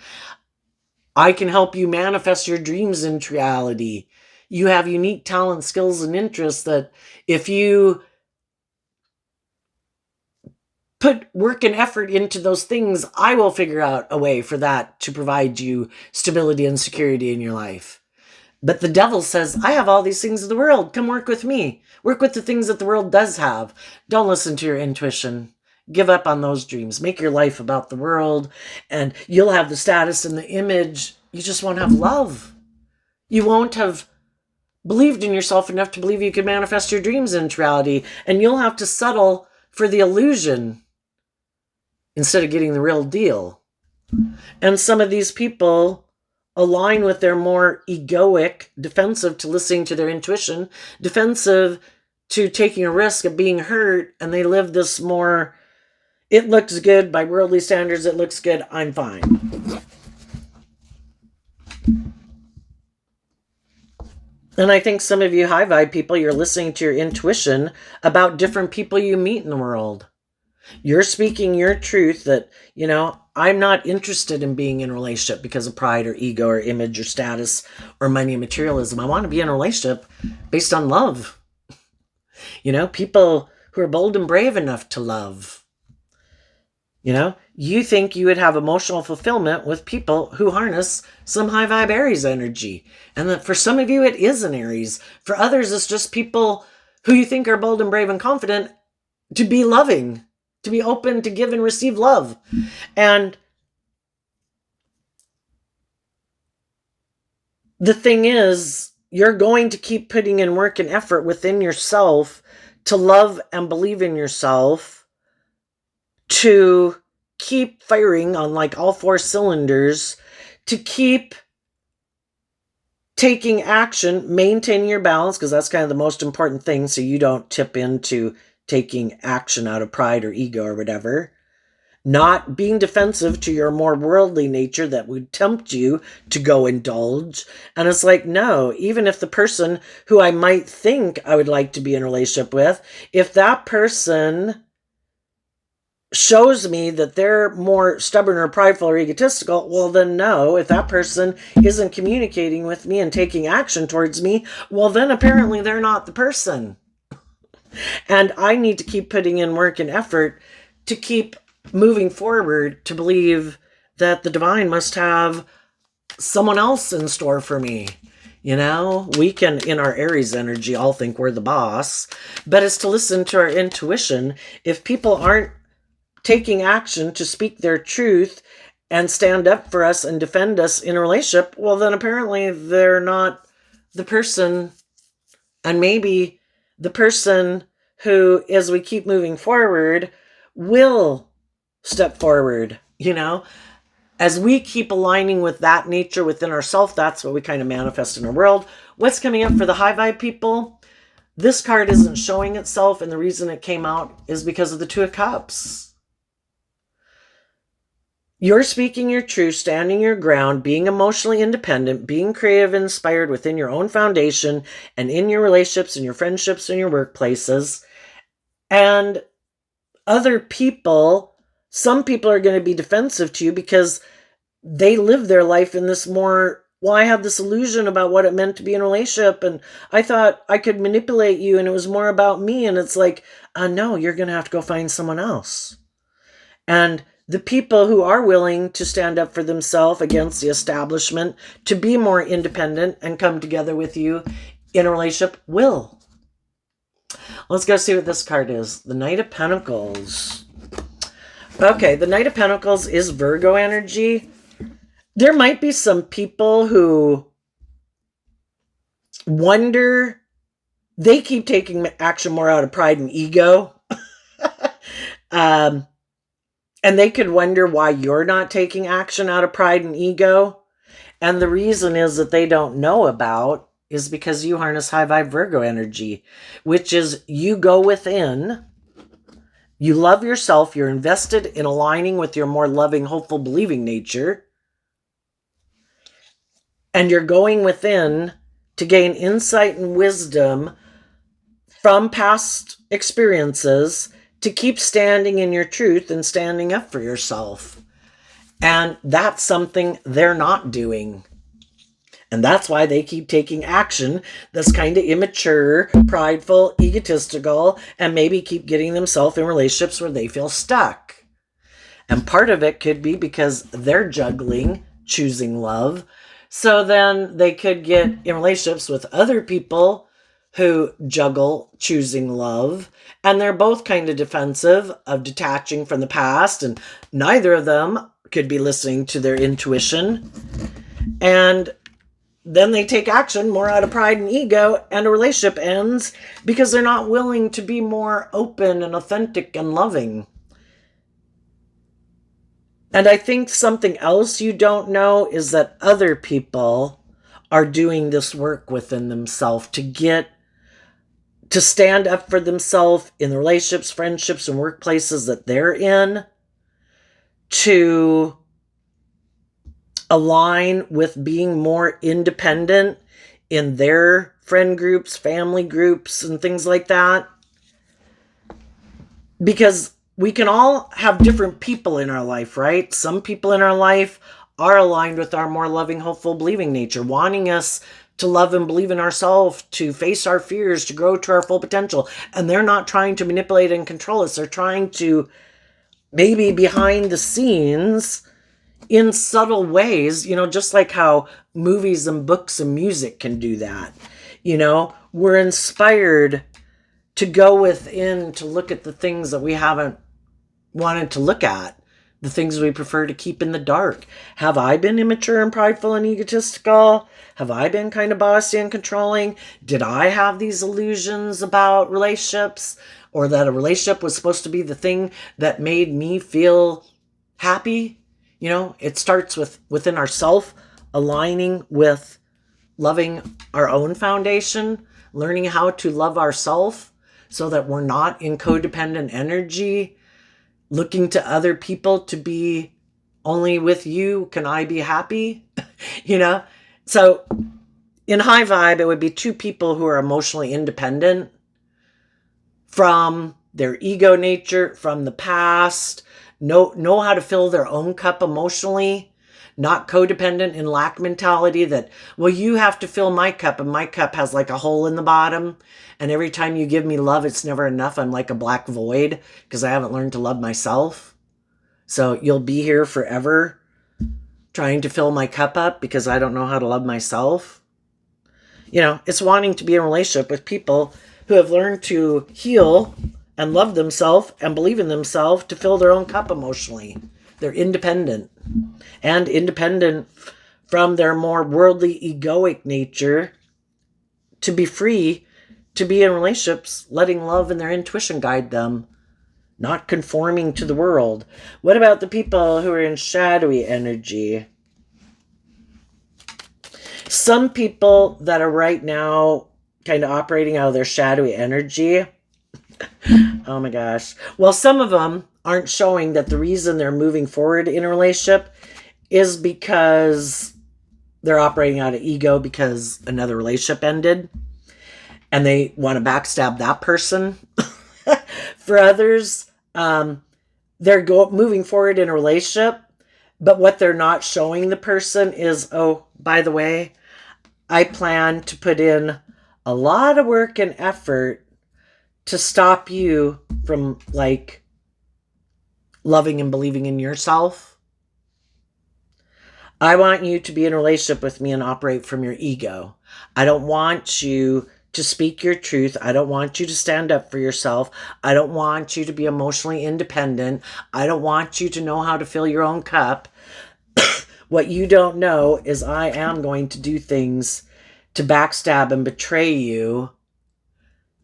I can help you manifest your dreams into reality. You have unique talent, skills, and interests that if you put work and effort into those things, I will figure out a way for that to provide you stability and security in your life. But the devil says, I have all these things in the world. Come work with me. Work with the things that the world does have. Don't listen to your intuition. Give up on those dreams. Make your life about the world, and you'll have the status and the image. You just won't have love. You won't have believed in yourself enough to believe you can manifest your dreams into reality, and you'll have to settle for the illusion instead of getting the real deal. And some of these people align with their more egoic, defensive to listening to their intuition, defensive to taking a risk of being hurt, and they live this more, it looks good by worldly standards, it looks good, I'm fine. And I think some of you high vibe people, you're listening to your intuition about different people you meet in the world. You're speaking your truth that, I'm not interested in being in a relationship because of pride or ego or image or status or money and materialism. I want to be in a relationship based on love. People who are bold and brave enough to love. You think you would have emotional fulfillment with people who harness some high vibe Aries energy. And that for some of you, it is an Aries. For others, it's just people who you think are bold and brave and confident to be loving, to be open to give and receive love. And the thing is, you're going to keep putting in work and effort within yourself to love and believe in yourself, to keep firing on like all four cylinders, to keep taking action, maintaining your balance, because that's kind of the most important thing, so you don't tip into taking action out of pride or ego or whatever. Not being defensive to your more worldly nature that would tempt you to go indulge. And it's like, no, even if the person who I might think I would like to be in a relationship with, if that person shows me that they're more stubborn or prideful or egotistical, well then no. If that person isn't communicating with me and taking action towards me, well then apparently they're not the person. And I need to keep putting in work and effort to keep moving forward, to believe that the divine must have someone else in store for me. We can, in our Aries energy, all think we're the boss, but it's to listen to our intuition. If people aren't taking action to speak their truth and stand up for us and defend us in a relationship, well then apparently they're not the person. And maybe the person who, as we keep moving forward, will step forward. As we keep aligning with that nature within ourselves, that's what we kind of manifest in our world. What's coming up for the high vibe people? This card isn't showing itself, and the reason it came out is because of the Two of Cups. You're speaking your truth, standing your ground, being emotionally independent, being creative and inspired within your own foundation and in your relationships and your friendships and your workplaces. And other people, some people are going to be defensive to you because they live their life in this more, well, I have this illusion about what it meant to be in a relationship, and I thought I could manipulate you, and it was more about me. And it's like, no, you're going to have to go find someone else. And the people who are willing to stand up for themselves against the establishment, to be more independent and come together with you in a relationship will. Let's go see what this card is. The Knight of Pentacles. Okay, the Knight of Pentacles is Virgo energy. There might be some people who wonder, they keep taking action more out of pride and ego. And they could wonder why you're not taking action out of pride and ego. And the reason is that they don't know about is because you harness high vibe Virgo energy, which is you go within, you love yourself, you're invested in aligning with your more loving, hopeful, believing nature, and you're going within to gain insight and wisdom from past experiences to keep standing in your truth and standing up for yourself. And that's something they're not doing. And that's why they keep taking action that's kind of immature, prideful, egotistical, and maybe keep getting themselves in relationships where they feel stuck. And part of it could be because they're juggling, choosing love. So then they could get in relationships with other people who juggle choosing love. And they're both kind of defensive of detaching from the past. And neither of them could be listening to their intuition. And then they take action more out of pride and ego, and a relationship ends because they're not willing to be more open and authentic and loving. And I think something else you don't know is that other people are doing this work within themselves to stand up for themselves in the relationships, friendships, and workplaces that they're in, to align with being more independent in their friend groups, family groups, and things like that. Because we can all have different people in our life, right? Some people in our life are aligned with our more loving, hopeful, believing nature, wanting us to love and believe in ourselves, to face our fears, to grow to our full potential. And they're not trying to manipulate and control us. They're trying to, maybe behind the scenes, in subtle ways, just like how movies and books and music can do that. We're inspired to go within to look at the things that we haven't wanted to look at, the things we prefer to keep in the dark. Have I been immature and prideful and egotistical? Have I been kind of bossy and controlling? Did I have these illusions about relationships, or that a relationship was supposed to be the thing that made me feel happy? It starts within ourself, aligning with loving our own foundation, learning how to love ourselves so that we're not in codependent energy, looking to other people to be, only with you can I be happy. So in high vibe, it would be two people who are emotionally independent from their ego nature, from the past, know how to fill their own cup emotionally, not codependent in lack mentality that, well, you have to fill my cup, and my cup has like a hole in the bottom, and every time you give me love, it's never enough. I'm like a black void because I haven't learned to love myself. So you'll be here forever trying to fill my cup up because I don't know how to love myself. It's wanting to be in a relationship with people who have learned to heal and love themselves and believe in themselves to fill their own cup emotionally. They're independent, and independent from their more worldly, egoic nature, to be free to be in relationships, letting love and their intuition guide them, not conforming to the world. What about the people who are in shadowy energy? Some people that are right now kind of operating out of their shadowy energy, oh my gosh. Well, some of them aren't showing that the reason they're moving forward in a relationship is because they're operating out of ego because another relationship ended and they want to backstab that person. For others, they're moving forward in a relationship, but what they're not showing the person is, oh, by the way, I plan to put in a lot of work and effort to stop you from loving and believing in yourself. I want you to be in a relationship with me and operate from your ego. I don't want you to speak your truth. I don't want you to stand up for yourself. I don't want you to be emotionally independent. I don't want you to know how to fill your own cup. What you don't know is I am going to do things to backstab and betray you,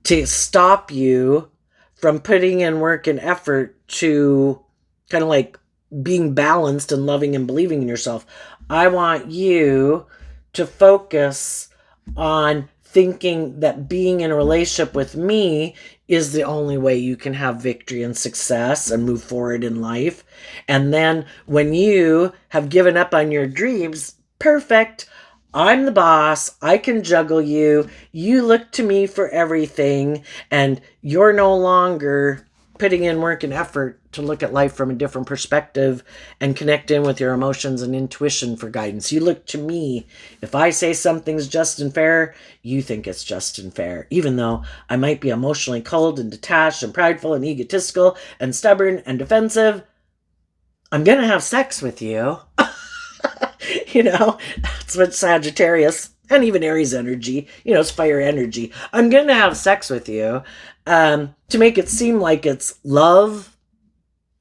to stop you from putting in work and effort to kind of being balanced and loving and believing in yourself. I want you to focus on thinking that being in a relationship with me is the only way you can have victory and success and move forward in life. And then when you have given up on your dreams, perfect. I'm the boss. I can juggle you. You look to me for everything. And you're no longer putting in work and effort to look at life from a different perspective and connect in with your emotions and intuition for guidance. You look to me. If I say something's just and fair, you think it's just and fair. Even though I might be emotionally cold and detached and prideful and egotistical and stubborn and defensive, I'm going to have sex with you. That's what Sagittarius and even Aries energy, it's fire energy. I'm going to have sex with you to make it seem like it's love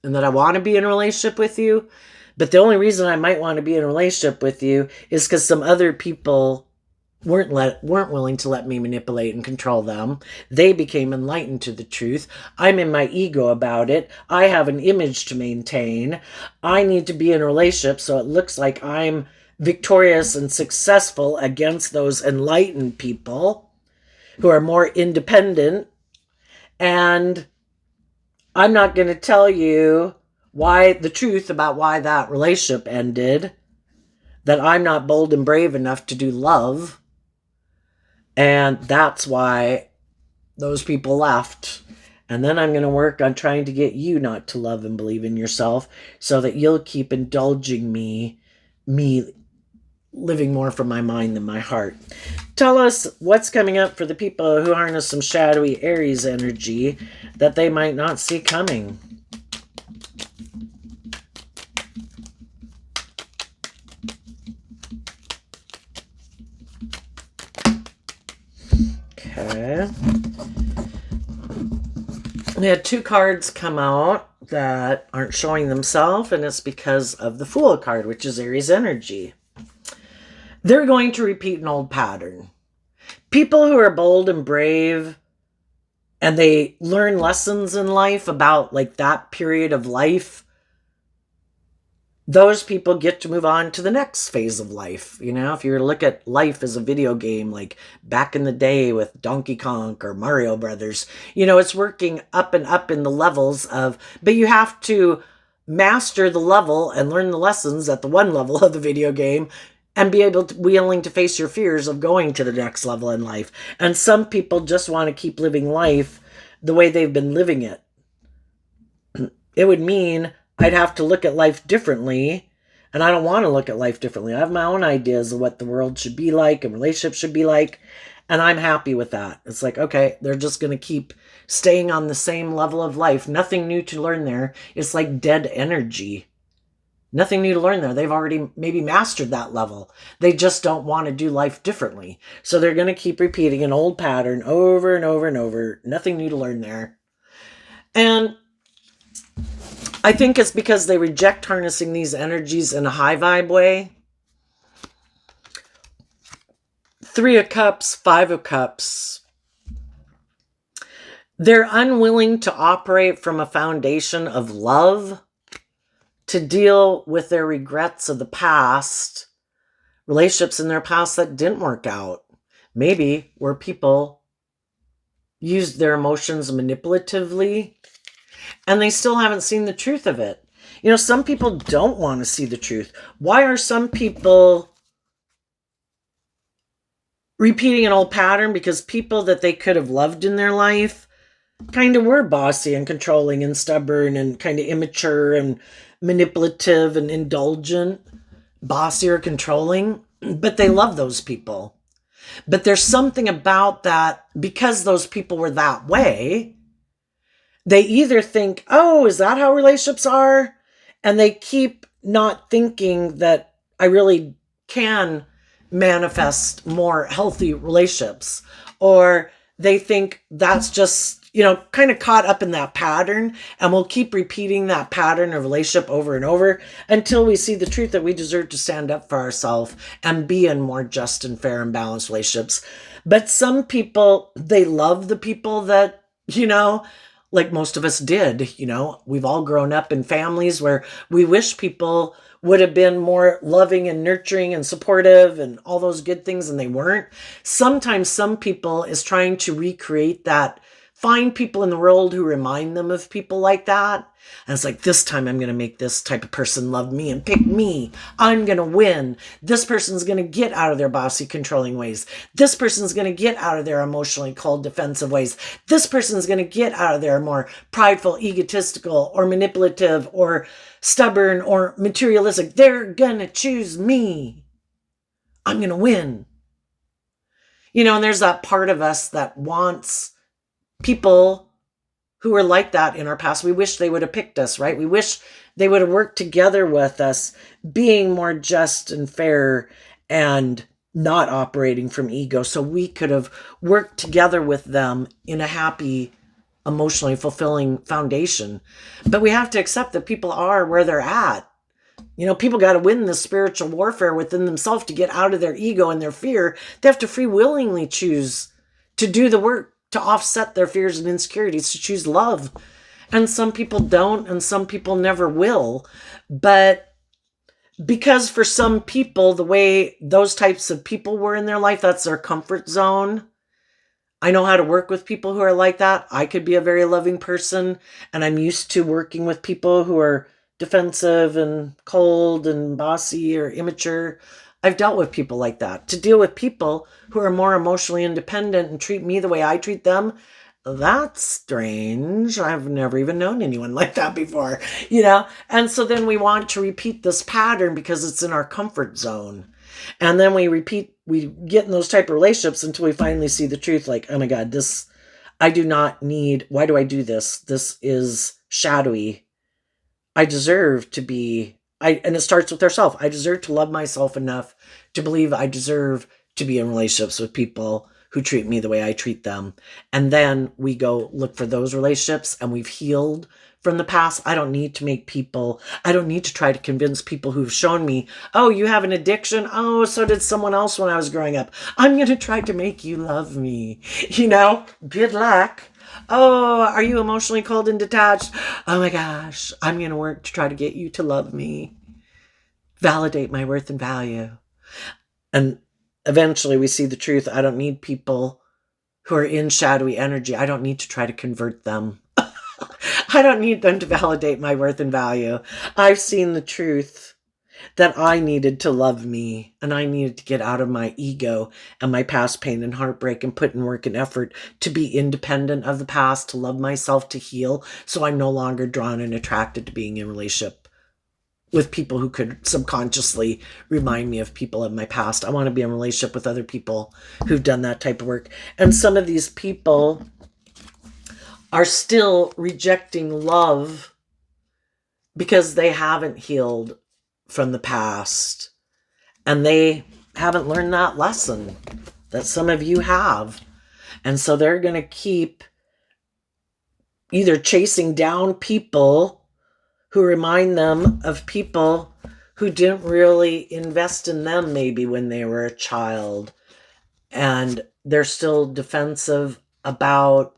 and that I want to be in a relationship with you. But the only reason I might want to be in a relationship with you is because some other people weren't willing to let me manipulate and control them. They became enlightened to the truth. I'm in my ego about it. I have an image to maintain. I need to be in a relationship so it looks like I'm victorious and successful against those enlightened people who are more independent. And I'm not going to tell you the truth about why that relationship ended, that I'm not bold and brave enough to do love. And that's why those people left. And then I'm going to work on trying to get you not to love and believe in yourself so that you'll keep indulging me living more from my mind than my heart. Tell us what's coming up for the people who harness some shadowy Aries energy that they might not see coming. Okay. We had 2 cards come out that aren't showing themselves, and it's because of the Fool card, which is Aries energy. They're going to repeat an old pattern. People who are bold and brave and they learn lessons in life about like that period of life, those people get to move on to the next phase of life. If you were to look at life as a video game, like back in the day with Donkey Kong or Mario Brothers, it's working up and up in the levels but you have to master the level and learn the lessons at the one level of the video game and be willing to face your fears of going to the next level in life. And some people just want to keep living life the way they've been living it. It would mean I'd have to look at life differently, and I don't want to look at life differently. I have my own ideas of what the world should be like and relationships should be like, and I'm happy with that. It's like, okay, they're just going to keep staying on the same level of life. Nothing new to learn there. It's like dead energy. Nothing new to learn there. They've already maybe mastered that level. They just don't want to do life differently. So they're going to keep repeating an old pattern over and over and over. Nothing new to learn there. And I think it's because they reject harnessing these energies in a high vibe way. 3 of Cups, 5 of Cups. They're unwilling to operate from a foundation of love, to deal with their regrets of the past, relationships in their past that didn't work out. Maybe where people used their emotions manipulatively and they still haven't seen the truth of it. Some people don't want to see the truth. Why are some people repeating an old pattern? Because people that they could have loved in their life kind of were bossy and controlling and stubborn and kind of immature and manipulative and indulgent, bossy or controlling, but they love those people. But there's something about that, because those people were that way, they either think, oh, is that how relationships are? And they keep not thinking that I really can manifest more healthy relationships. Or they think that's just, kind of caught up in that pattern, and we'll keep repeating that pattern of relationship over and over until we see the truth that we deserve to stand up for ourselves and be in more just and fair and balanced relationships. But some people, they love the people that, like most of us did. We've all grown up in families where we wish people would have been more loving and nurturing and supportive and all those good things, and they weren't. Sometimes some people is trying to recreate that, find people in the world who remind them of people like that. And it's like, this time I'm going to make this type of person love me and pick me. I'm going to win. This person's going to get out of their bossy, controlling ways. This person's going to get out of their emotionally cold, defensive ways. This person's going to get out of their more prideful, egotistical, or manipulative, or stubborn, or materialistic. They're going to choose me. I'm going to win. And there's that part of us that wants people who were like that in our past. We wish they would have picked us, right? We wish they would have worked together with us, being more just and fair and not operating from ego, so we could have worked together with them in a happy, emotionally fulfilling foundation. But we have to accept that people are where they're at. People got to win this spiritual warfare within themselves to get out of their ego and their fear. They have to free willingly choose to do the work, to offset their fears and insecurities, to choose love. And some people don't, and some people never will. But because for some people, the way those types of people were in their life, that's their comfort zone. I know how to work with people who are like that. I could be a very loving person, and I'm used to working with people who are defensive and cold and bossy or immature. I've dealt with people like that. To deal with people who are more emotionally independent and treat me the way I treat them, that's strange. I've never even known anyone like that before, And so then we want to repeat this pattern because it's in our comfort zone. And then we get in those type of relationships until we finally see the truth. Like, oh my God, I do not need, why do I do this? This is shadowy. I deserve to be, and it starts with ourselves. I deserve to love myself enough to believe I deserve to be in relationships with people who treat me the way I treat them. And then we go look for those relationships, and we've healed from the past. I don't need to try to convince people who've shown me, oh, you have an addiction. Oh, so did someone else when I was growing up. I'm going to try to make you love me. Good luck. Oh, are you emotionally cold and detached? Oh my gosh, I'm going to work to try to get you to love me. Validate my worth and value. And eventually we see the truth. I don't need people who are in shadowy energy. I don't need to try to convert them. I don't need them to validate my worth and value. I've seen the truth that I needed to love me, and I needed to get out of my ego and my past pain and heartbreak and put in work and effort to be independent of the past, to love myself, to heal, so I'm no longer drawn and attracted to being in a relationship with people who could subconsciously remind me of people of my past. I want to be in a relationship with other people who've done that type of work. And some of these people are still rejecting love because they haven't healed from the past, and they haven't learned that lesson that some of you have. And so they're going to keep either chasing down people who remind them of people who didn't really invest in them maybe when they were a child, and they're still defensive about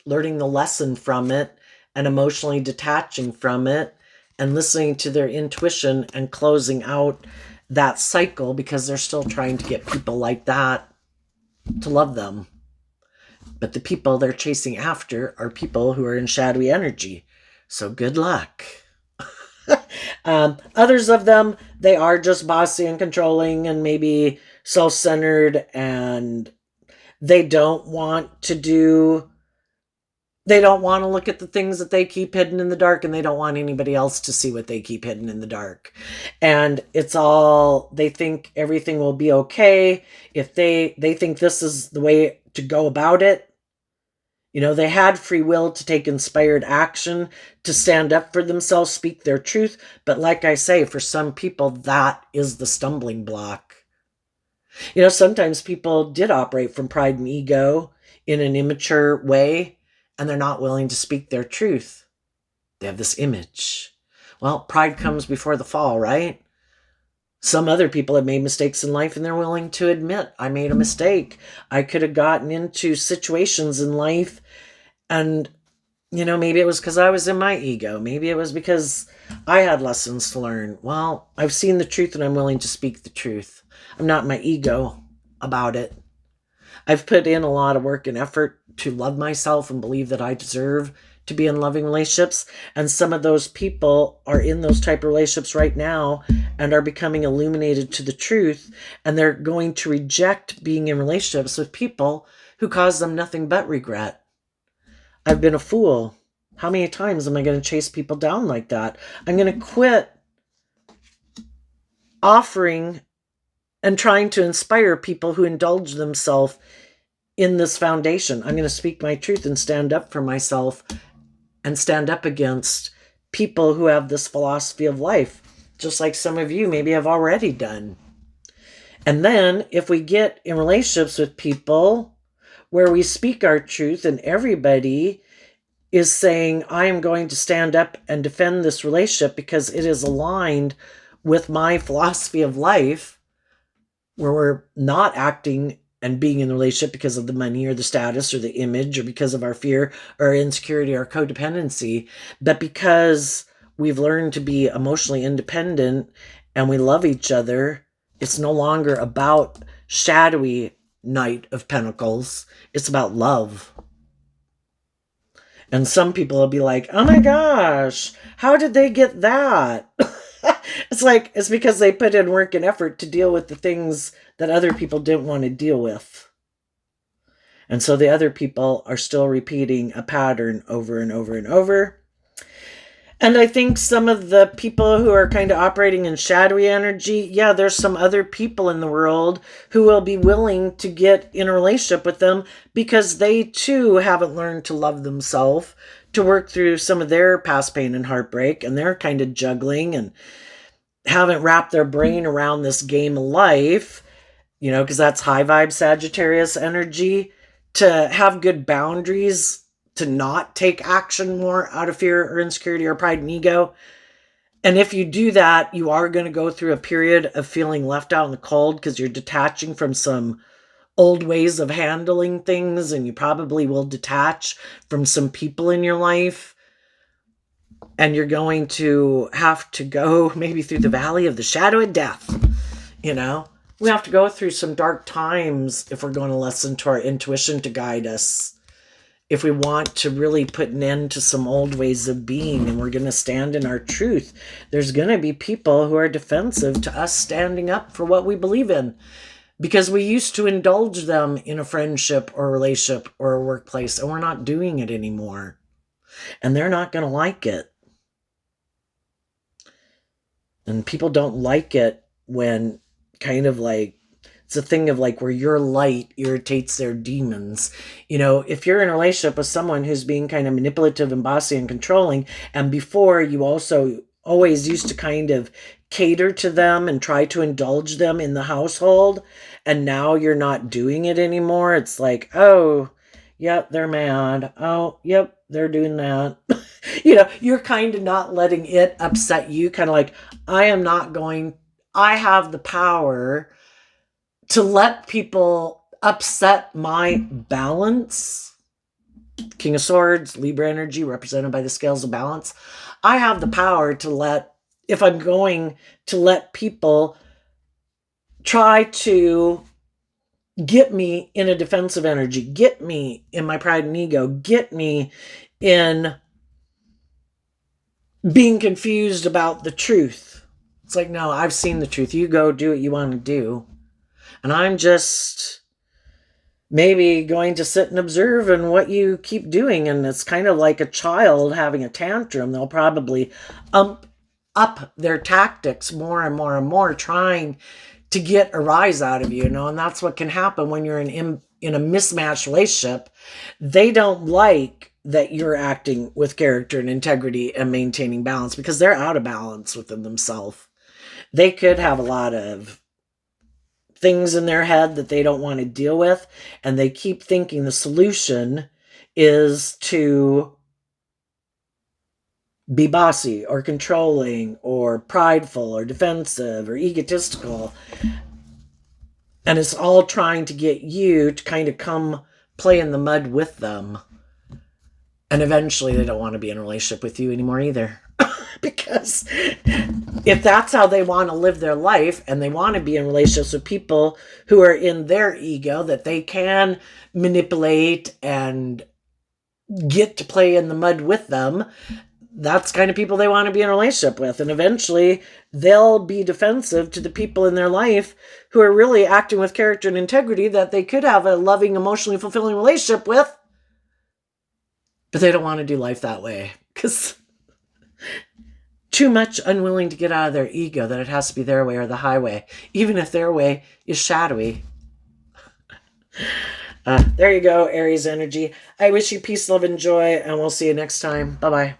learning the lesson from it and emotionally detaching from it and listening to their intuition and closing out that cycle because they're still trying to get people like that to love them. But the people they're chasing after are people who are in shadowy energy. So good luck. Others of them, they are just bossy and controlling and maybe self-centered, and they don't want to look at the things that they keep hidden in the dark, and they don't want anybody else to see what they keep hidden in the dark. And they think everything will be okay if they think this is the way to go about it. They had free will to take inspired action, to stand up for themselves, speak their truth. But like I say, for some people, that is the stumbling block. Sometimes people did operate from pride and ego in an immature way, and they're not willing to speak their truth. They have this image. Well, pride comes before the fall, right? Some other people have made mistakes in life, and they're willing to admit, I made a mistake. I could have gotten into situations in life and Maybe it was because I was in my ego. Maybe it was because I had lessons to learn. Well, I've seen the truth and I'm willing to speak the truth. I'm not in my ego about it. I've put in a lot of work and effort to love myself and believe that I deserve to be in loving relationships. And some of those people are in those type of relationships right now and are becoming illuminated to the truth. And they're going to reject being in relationships with people who cause them nothing but regret. I've been a fool. How many times am I going to chase people down like that? I'm going to quit offering and trying to inspire people who indulge themselves in this foundation. I'm going to speak my truth and stand up for myself and stand up against people who have this philosophy of life, just like some of you maybe have already done. And then if we get in relationships with people where we speak our truth and everybody is saying, I am going to stand up and defend this relationship because it is aligned with my philosophy of life, where we're not acting and being in the relationship because of the money or the status or the image or because of our fear or insecurity or codependency, but because we've learned to be emotionally independent and we love each other. It's no longer about shadowy Knight of Pentacles. It's about love. And some people will be like, oh my gosh, how did they get that? It's like, it's because they put in work and effort to deal with the things that other people didn't want to deal with. And so the other people are still repeating a pattern over and over and over. And I think some of the people who are kind of operating in shadowy energy, yeah, there's some other people in the world who will be willing to get in a relationship with them because they too haven't learned to love themselves, to work through some of their past pain and heartbreak, and they're kind of juggling and haven't wrapped their brain around this game of life, because that's high vibe Sagittarius energy, to have good boundaries, to not take action more out of fear or insecurity or pride and ego. And if you do that, you are going to go through a period of feeling left out in the cold because you're detaching from some old ways of handling things, and you probably will detach from some people in your life. And you're going to have to go maybe through the valley of the shadow of death. We have to go through some dark times if we're going to listen to our intuition to guide us. If we want to really put an end to some old ways of being and we're going to stand in our truth, there's going to be people who are defensive to us standing up for what we believe in because we used to indulge them in a friendship or a relationship or a workplace, and we're not doing it anymore. And they're not going to like it. And people don't like it when kind of like, it's a thing of like where your light irritates their demons. If you're in a relationship with someone who's being kind of manipulative and bossy and controlling, and before you also always used to kind of cater to them and try to indulge them in the household, and now you're not doing it anymore, it's like, oh, yep, they're mad. Oh, yep, they're doing that. You're kind of not letting it upset you, kind of like, I have the power to let people upset my balance. King of Swords, Libra energy, represented by the scales of balance. I have the power to if I'm going to let people try to get me in a defensive energy, get me in my pride and ego, get me in being confused about the truth. It's like, no, I've seen the truth. You go do what you want to do. And I'm just maybe going to sit and observe and what you keep doing. And it's kind of like a child having a tantrum. They'll probably up their tactics more and more and more, trying to get a rise out of you, and that's what can happen when you're in a mismatched relationship. They don't like that you're acting with character and integrity and maintaining balance because they're out of balance within themselves. They could have a lot of things in their head that they don't want to deal with, and they keep thinking the solution is to be bossy or controlling or prideful or defensive or egotistical. And it's all trying to get you to kind of come play in the mud with them. And eventually they don't want to be in a relationship with you anymore either. Because if that's how they want to live their life and they want to be in relationships with people who are in their ego that they can manipulate and get to play in the mud with them, that's kind of people they want to be in a relationship with. And eventually they'll be defensive to the people in their life who are really acting with character and integrity that they could have a loving, emotionally fulfilling relationship with, but they don't want to do life that way because too much unwilling to get out of their ego that it has to be their way or the highway, even if their way is shadowy. There you go, Aries energy. I wish you peace, love, and joy, and we'll see you next time. Bye-bye.